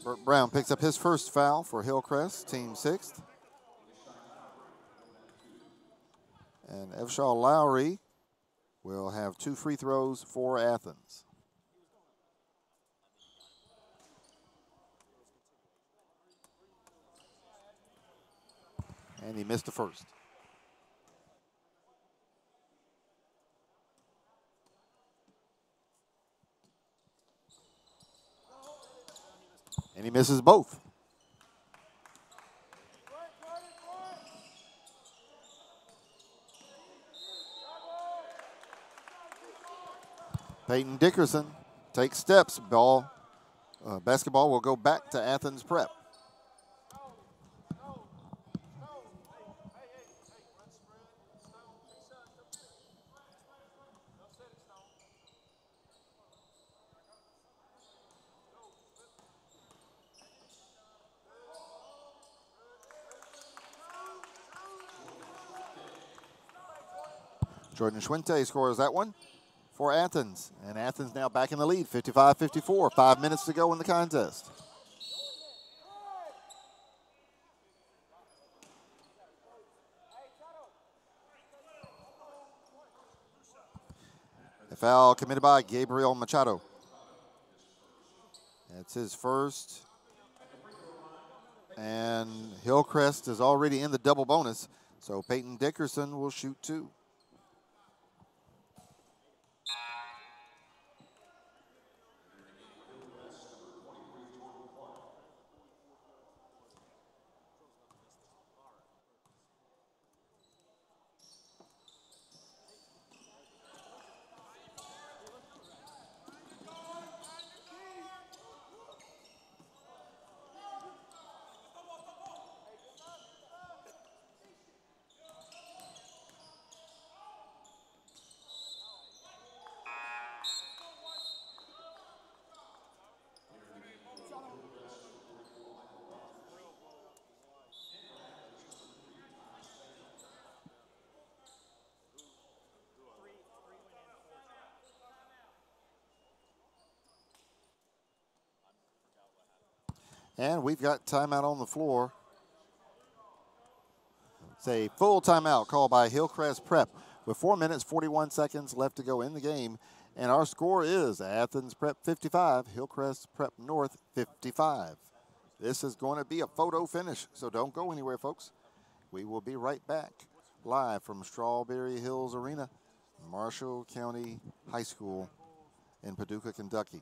Burt Brown picks up his first foul for Hillcrest, team sixth. And Evshal Lowry will have 2 free throws for Athens. And he missed the first. And he misses both. Peyton Dickerson takes steps. Basketball will go back to Athens Prep. Jordan Schwinte scores that one for Athens. And Athens now back in the lead, 55-54, 5 minutes to go in the contest. A foul committed by Gabriel Machado. That's his first. And Hillcrest is already in the double bonus, so Peyton Dickerson will shoot 2. And we've got timeout on the floor. It's a full timeout called by Hillcrest Prep with 4 minutes, 41 seconds left to go in the game. And our score is Athens Prep 55, Hillcrest Prep North 55. This is going to be a photo finish, so don't go anywhere, folks. We will be right back live from Strawberry Hills Arena, Marshall County High School in Paducah, Kentucky.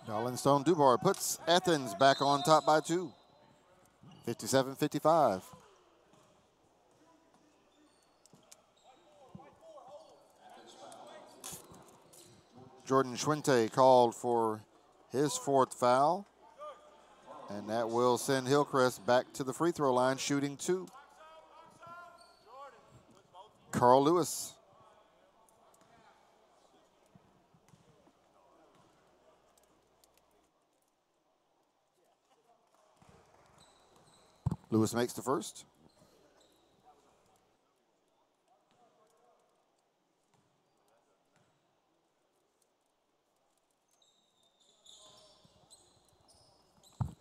Darlingstone Dubar puts Athens back on top by 2. 57-55. Jordan Schwinte called for his 4th foul. And that will send Hillcrest back to the free throw line, shooting 2. Carl Lewis. Lewis makes the first.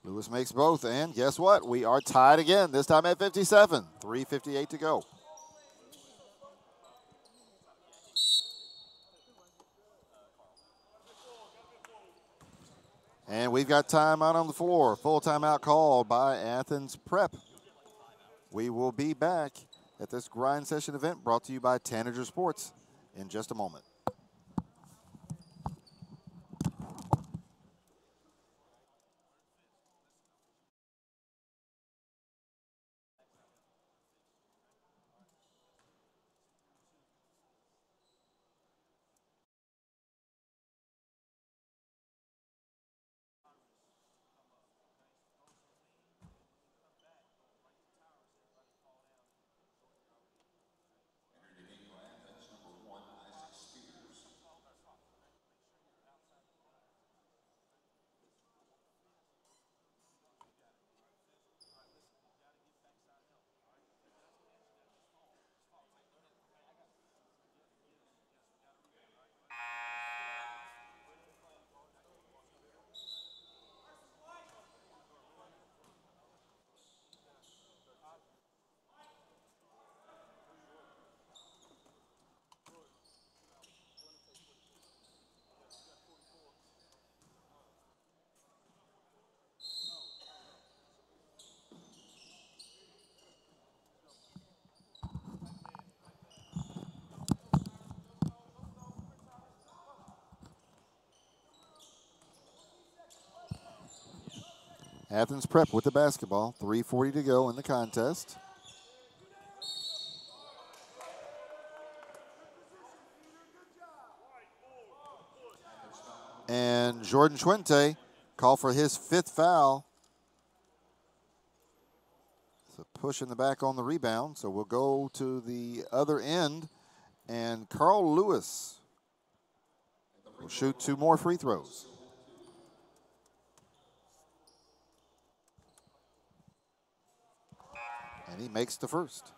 Lewis makes both, and guess what? We are tied again, this time at 57. 3:58 to go. And we've got time out on the floor. Full timeout called by Athens Prep. We will be back at this grind session event brought to you by Tanager Sports in just a moment. Athens Prep with the basketball. 3:40 to go in the contest. And Jordan Schwinte called for his 5th foul. So push in the back on the rebound. So we'll go to the other end. And Carl Lewis will shoot 2 more free throws. And he makes the first.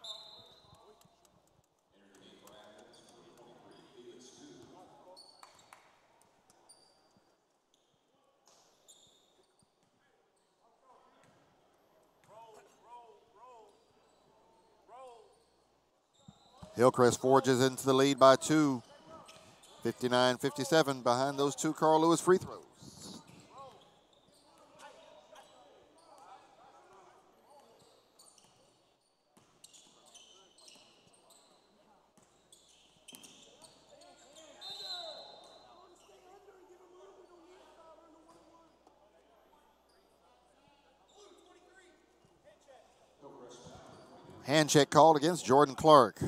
Hillcrest forges into the lead by 2. 59-57 behind those 2 Carl Lewis free throws. Hand check called against Jordan Clark.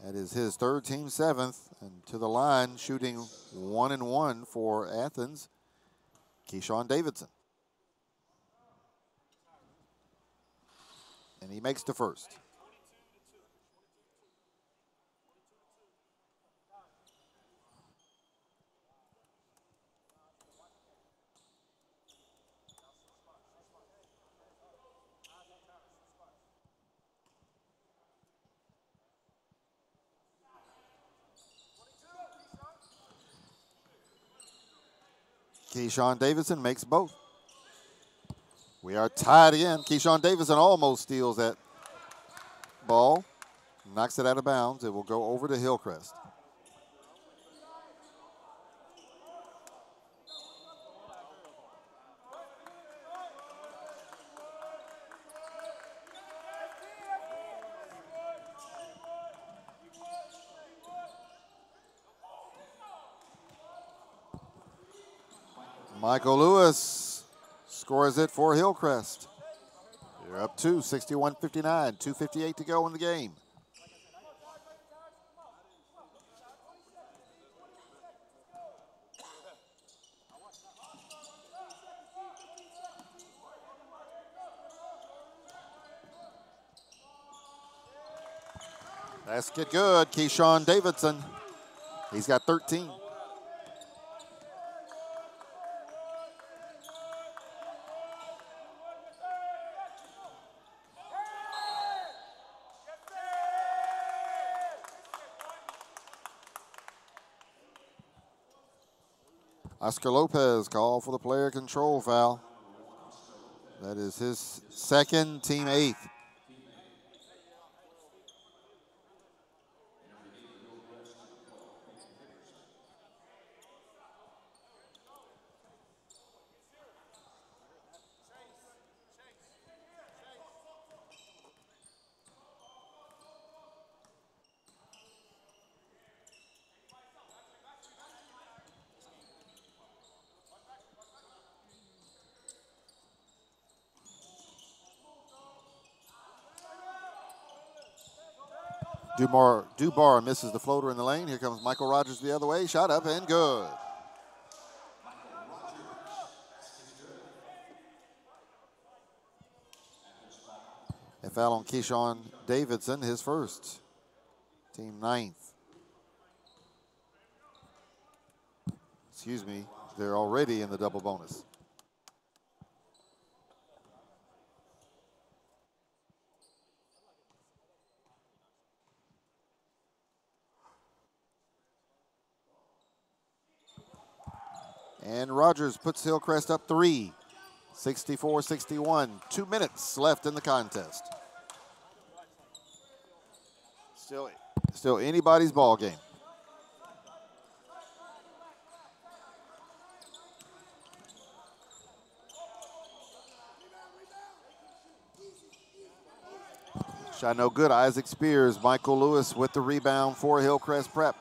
That is his 3rd, team 7th. And to the line, shooting 1-1 for Athens, Keyshawn Davidson. And he makes the first. Keyshawn Davidson makes both. We are tied again. Keyshawn Davidson almost steals that ball, knocks it out of bounds. It will go over to Hillcrest. Michael Lewis scores it for Hillcrest. They're up 2, 61-59, 2:58 to go in the game. Basket good, Keyshawn Davidson. He's got 13. Oscar Lopez called for the player control foul. That is his second, team 8th. Dubar misses the floater in the lane. Here comes Michael Rogers the other way. Shot up and good. A foul on Keyshawn Davidson, his first. Team 9th. Excuse me, they're already in the double bonus. And Rogers puts Hillcrest up 3, 64-61. 2 minutes left in the contest. Still anybody's ball game. Shot no good. Isaac Spears, Michael Lewis with the rebound for Hillcrest Prep.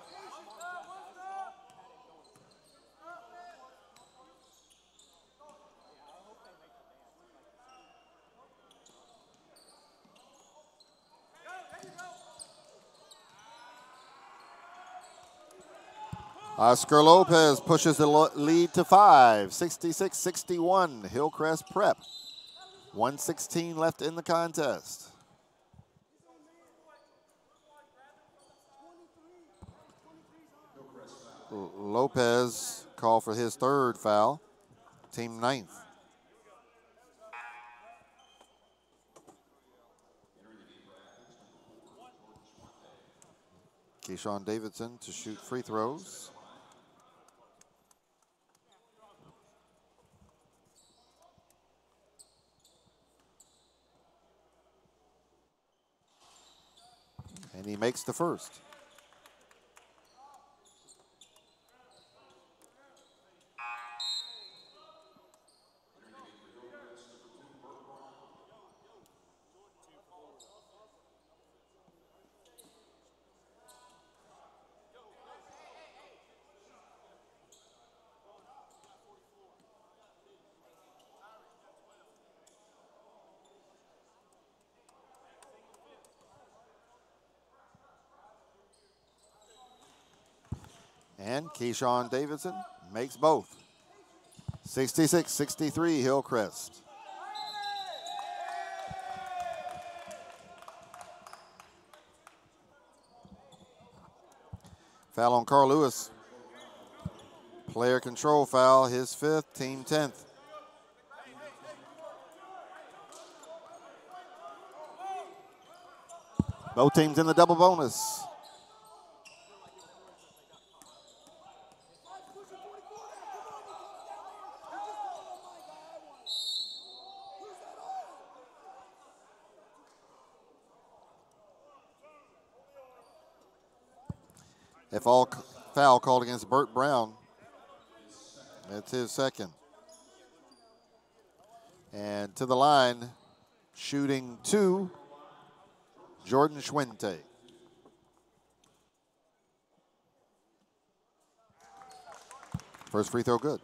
Oscar Lopez pushes the lead to 5, 66-61, Hillcrest Prep. 1:16 left in the contest. Lopez called for his third foul, team 9th. Keyshawn Davidson to shoot free throws. And he makes the first. And Keyshawn Davidson makes both. 66-63 Hillcrest. Foul on Carl Lewis. Player control foul, his 5th, team 10th. Both teams in the double bonus. Foul called against Burt Brown. That's his second. And to the line, shooting 2, Jordan Schwente. First free throw good.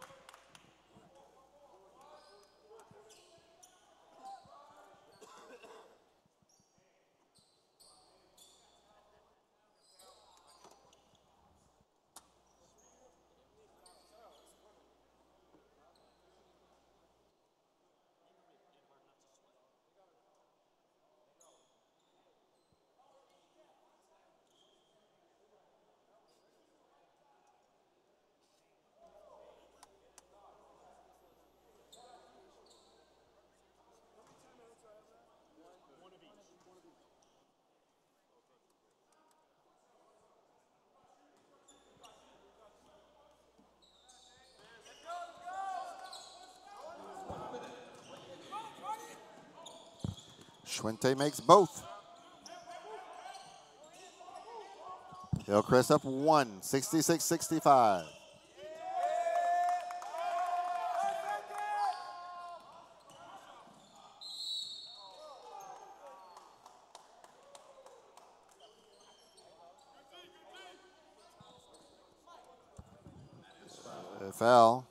Schwente makes both. Hillcrest up 1, 66-65. A foul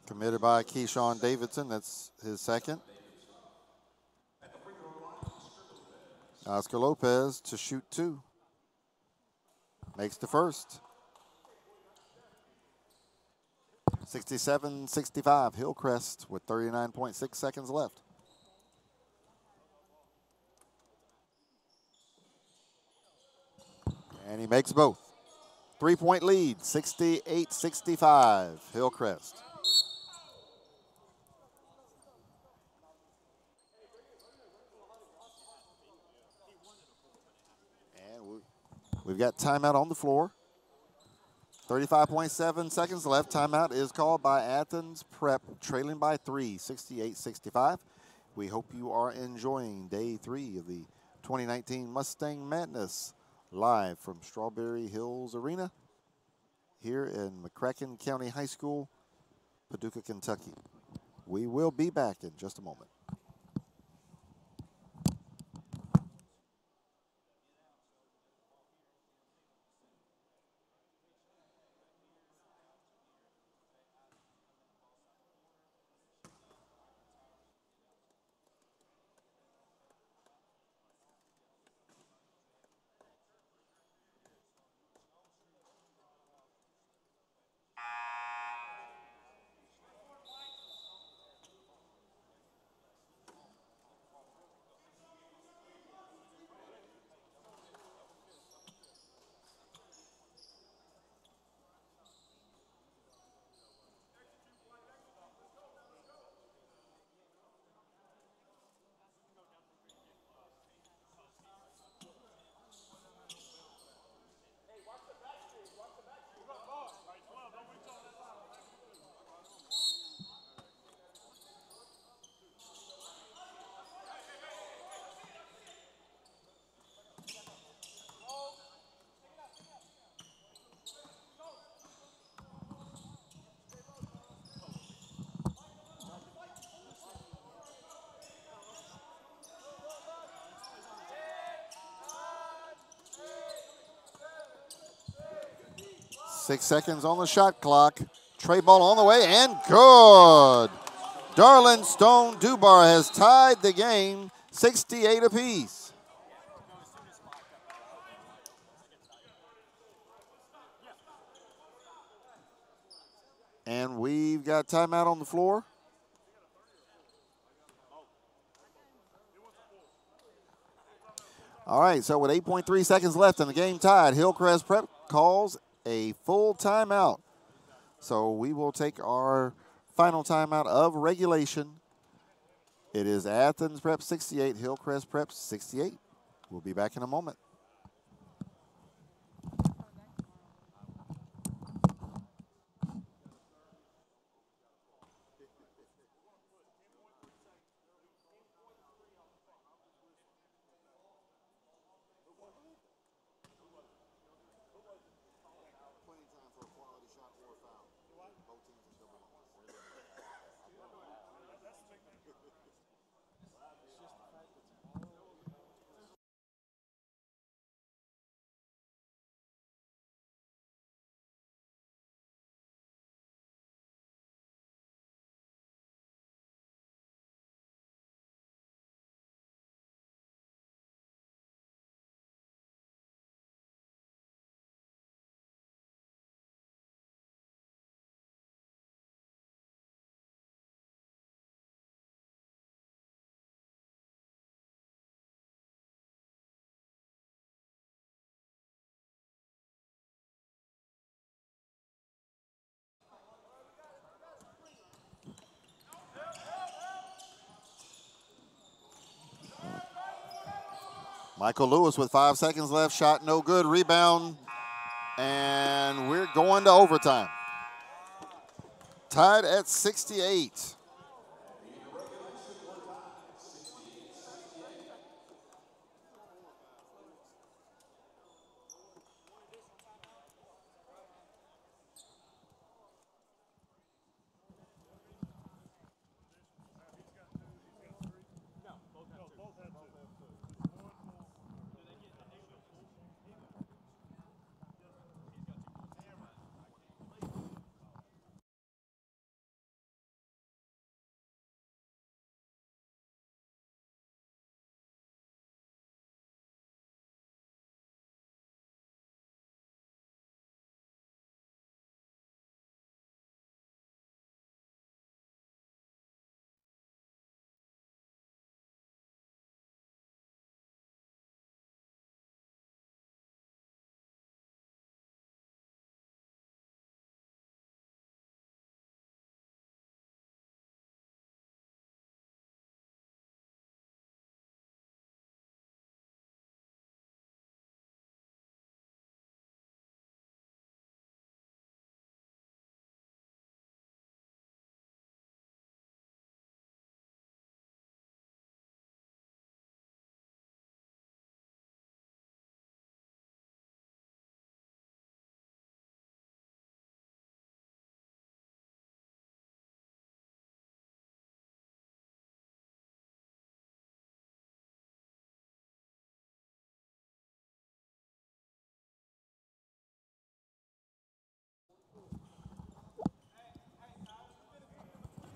committed by Keyshawn Davidson. That's his second. Oscar Lopez to shoot 2. Makes the first. 67-65, Hillcrest with 39.6 seconds left. And he makes both. 3-point lead, 68-65, Hillcrest. And we've got timeout on the floor. 35.7 seconds left. Timeout is called by Athens Prep, trailing by 3, 68-65. We hope you are enjoying day 3 of the 2019 Mustang Madness live from Strawberry Hills Arena here in McCracken County High School, Paducah, Kentucky. We will be back in just a moment. Six seconds on the shot clock. Tray ball on the way and good. Darlin Stone Dubar has tied the game 68 apiece. And we've got timeout on the floor. All right, so with 8.3 seconds left in the game tied, Hillcrest Prep calls a full timeout. So we will take our final timeout of regulation. It is Athens Prep 68, Hillcrest Prep 68. We'll be back in a moment. Michael Lewis with 5 seconds left. Shot no good. Rebound. And we're going to overtime. Tied at 68.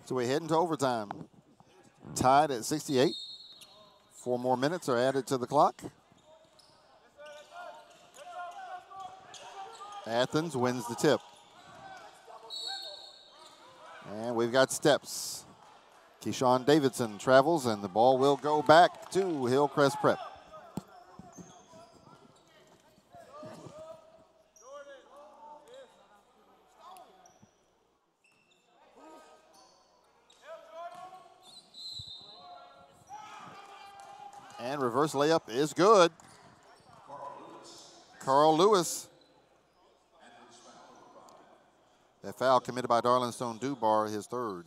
So we head into overtime. Tied at 68. 4 more minutes are added to the clock. Athens wins the tip. And we've got steps. Keyshawn Davidson travels, and the ball will go back to Hillcrest Prep. And reverse layup is good. Carl Lewis. That foul committed by Darlingstone Dubar, his third.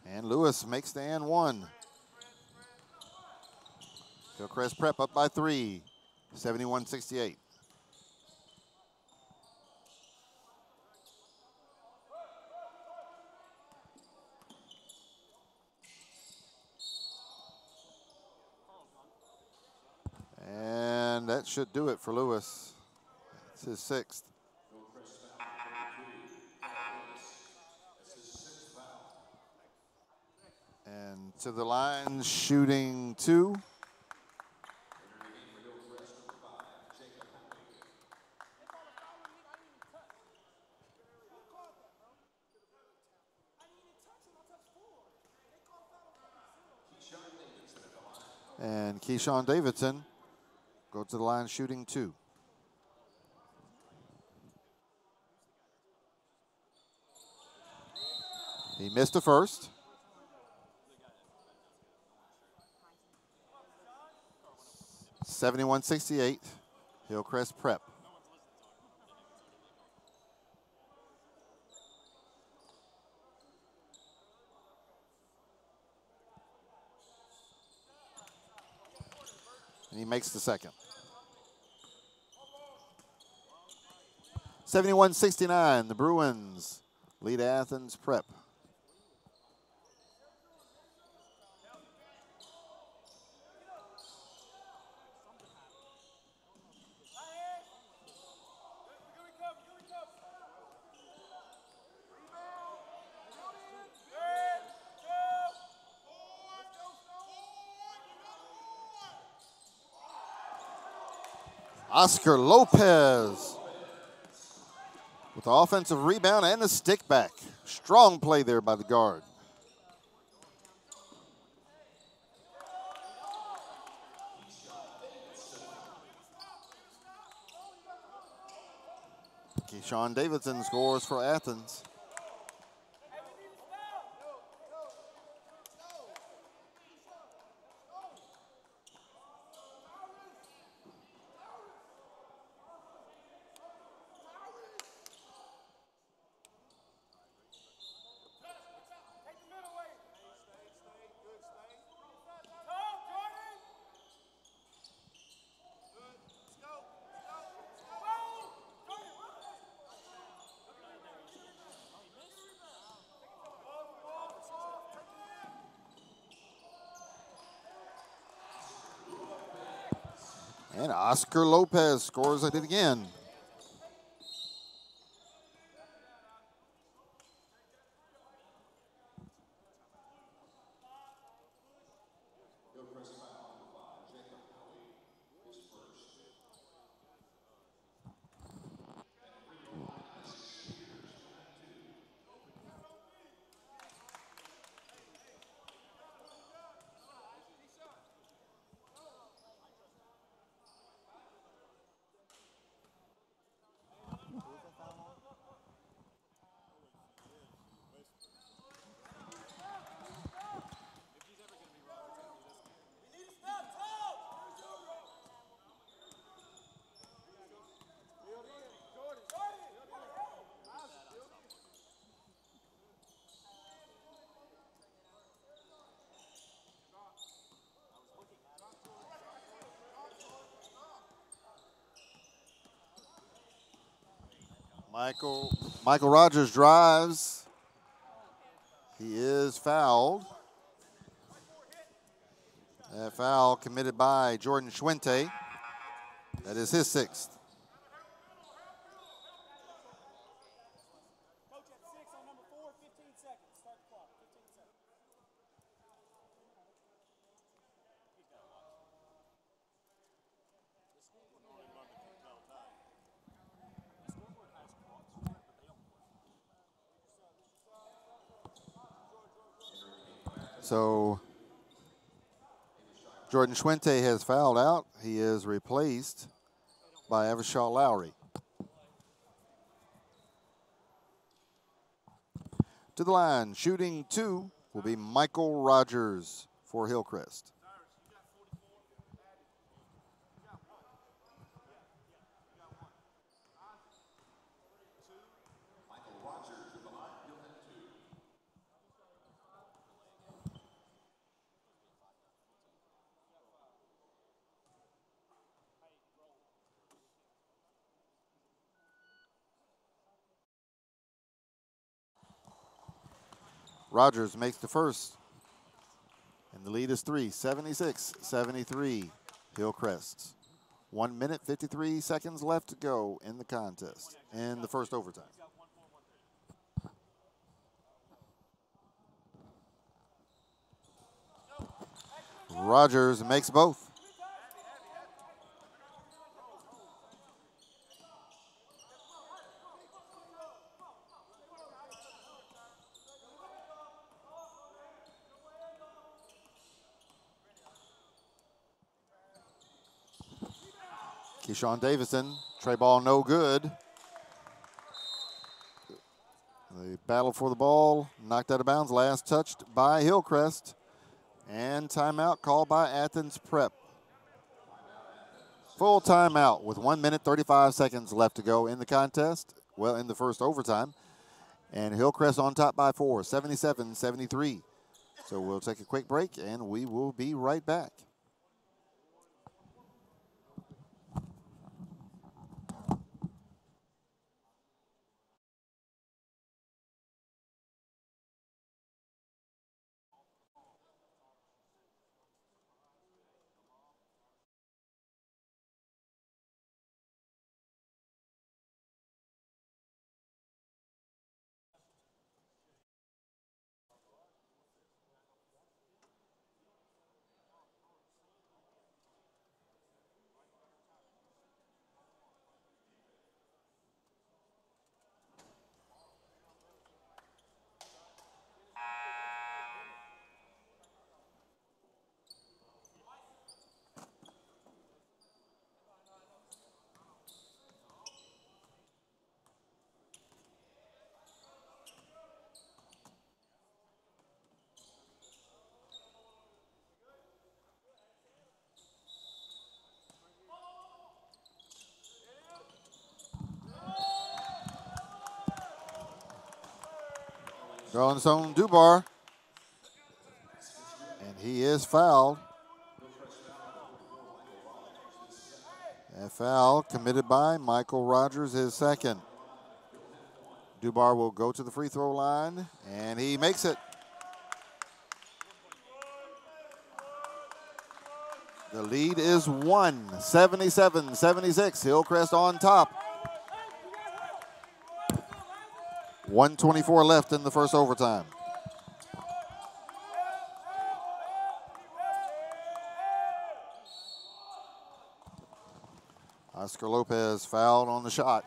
And Lewis makes the and one. Hillcrest Prep up by 3, 71-68. And that should do it for Lewis. It's his 6th. And to the line, shooting 2. And Keyshawn Davidson go to the line shooting 2. He missed the first. (71-68), Hillcrest Prep. And he makes the second. 71-69, the Bruins lead Athens Prep. Oscar Lopez with the offensive rebound and the stick back. Strong play there by the guard. Keyshawn Davidson scores for Athens. And Oscar Lopez scores it again. Michael Rogers drives. He is fouled. That foul committed by Jordan Schwente. That is his 6th. So Jordan Schwente has fouled out. He is replaced by Evershaw Lowry. To the line, shooting 2 will be Michael Rogers for Hillcrest. Rogers makes the first, and the lead is 3, 76-73, Hillcrest. 1 minute, 53 seconds left to go in the contest, in the first overtime. Rogers makes both. Keyshawn Davidson, tray ball no good. The battle for the ball, knocked out of bounds, last touched by Hillcrest. And timeout called by Athens Prep. Full timeout with 1 minute, 35 seconds left to go in the contest. Well, in the first overtime. And Hillcrest on top by 4, 77-73. So we'll take a quick break and we will be right back. Darlington Dubar, and he is fouled. A foul committed by Michael Rogers, his 2nd. Dubar will go to the free throw line, and he makes it. The lead is 1, 77-76. Hillcrest on top. 1:24 left in the first overtime. Oscar Lopez fouled on the shot.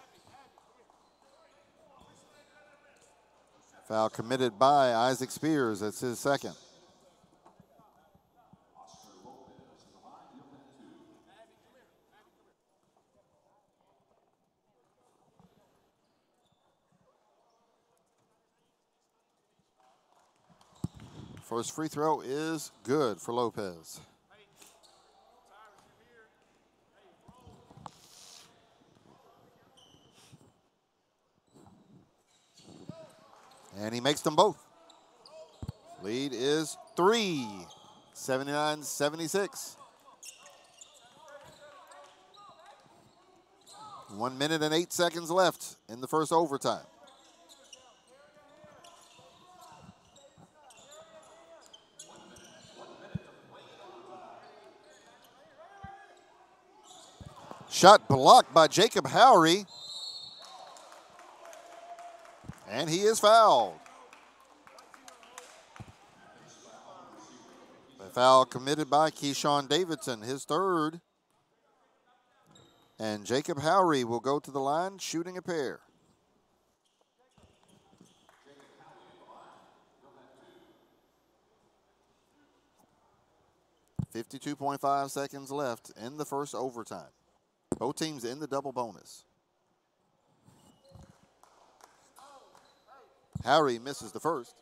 Foul committed by Isaac Spears. That's his 2nd. First free throw is good for Lopez. And he makes them both. Lead is 3, 79-76. 1 minute and 8 seconds left in the first overtime. Shot blocked by Jacob Howery. And he is fouled. A foul committed by Keyshawn Davidson, his third. And Jacob Howery will go to the line shooting a pair. .5 seconds left in the first overtime. Both teams in the double bonus. Howery misses the first.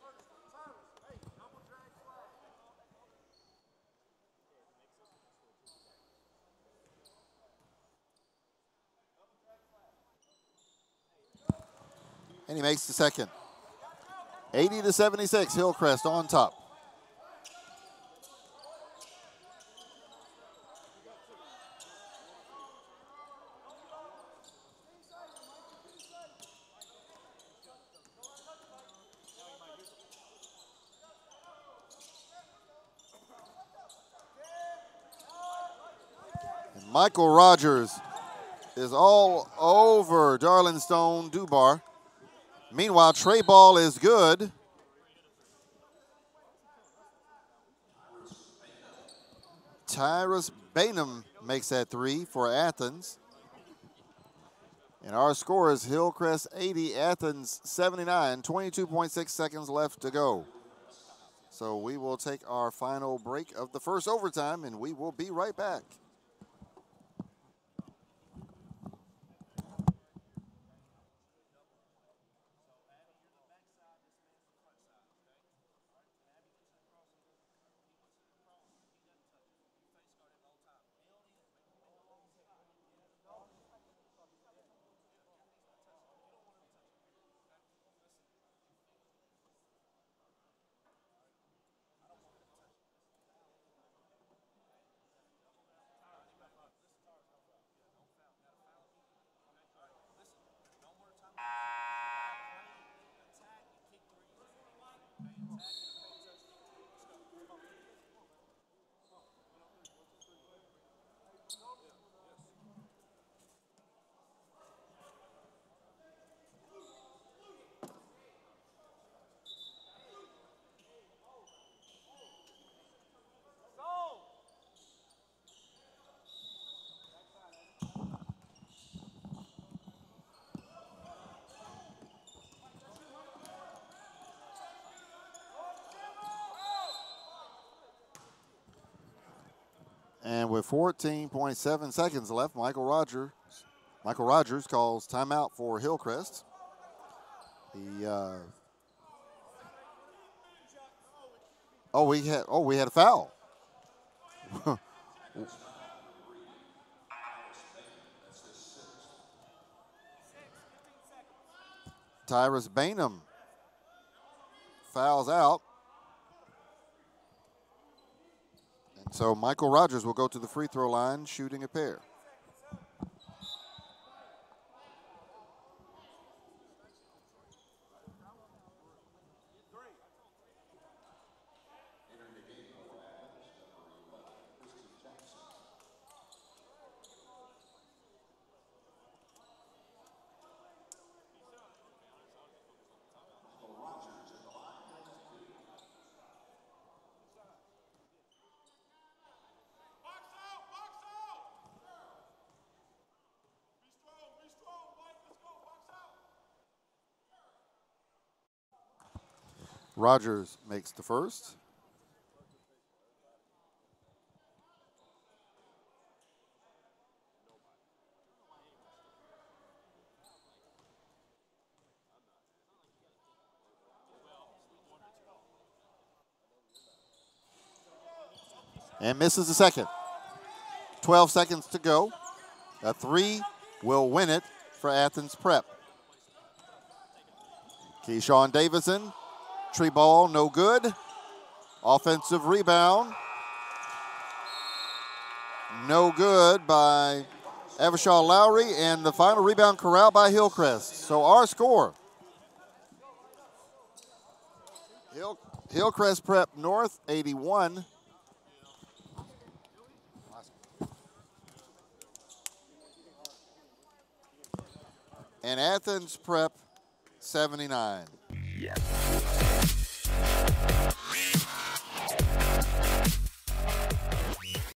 And he makes the second. 80-76, Hillcrest on top. And Michael Rogers is all over Darlingstone Dubar. Meanwhile, Trey ball is good. Tyrus Bainham makes that three for Athens. And our score is Hillcrest 80, Athens 79, 22.6 seconds left to go. So we will take our final break of the first overtime, and we will be right back. And with 14.7 seconds left, Michael Rogers calls timeout for Hillcrest. We had a foul. Tyrus Bainham fouls out. And so Michael Rogers will go to the free throw line shooting a pair. Rogers makes the first. And misses the second. 12 seconds to go. A three will win it for Athens Prep. Keyshawn Davidson. Tree ball, no good. Offensive rebound. No good by Evershaw Lowry, and the final rebound corralled by Hillcrest. So our score, Hillcrest Prep North 81. and Athens Prep 79. Yes.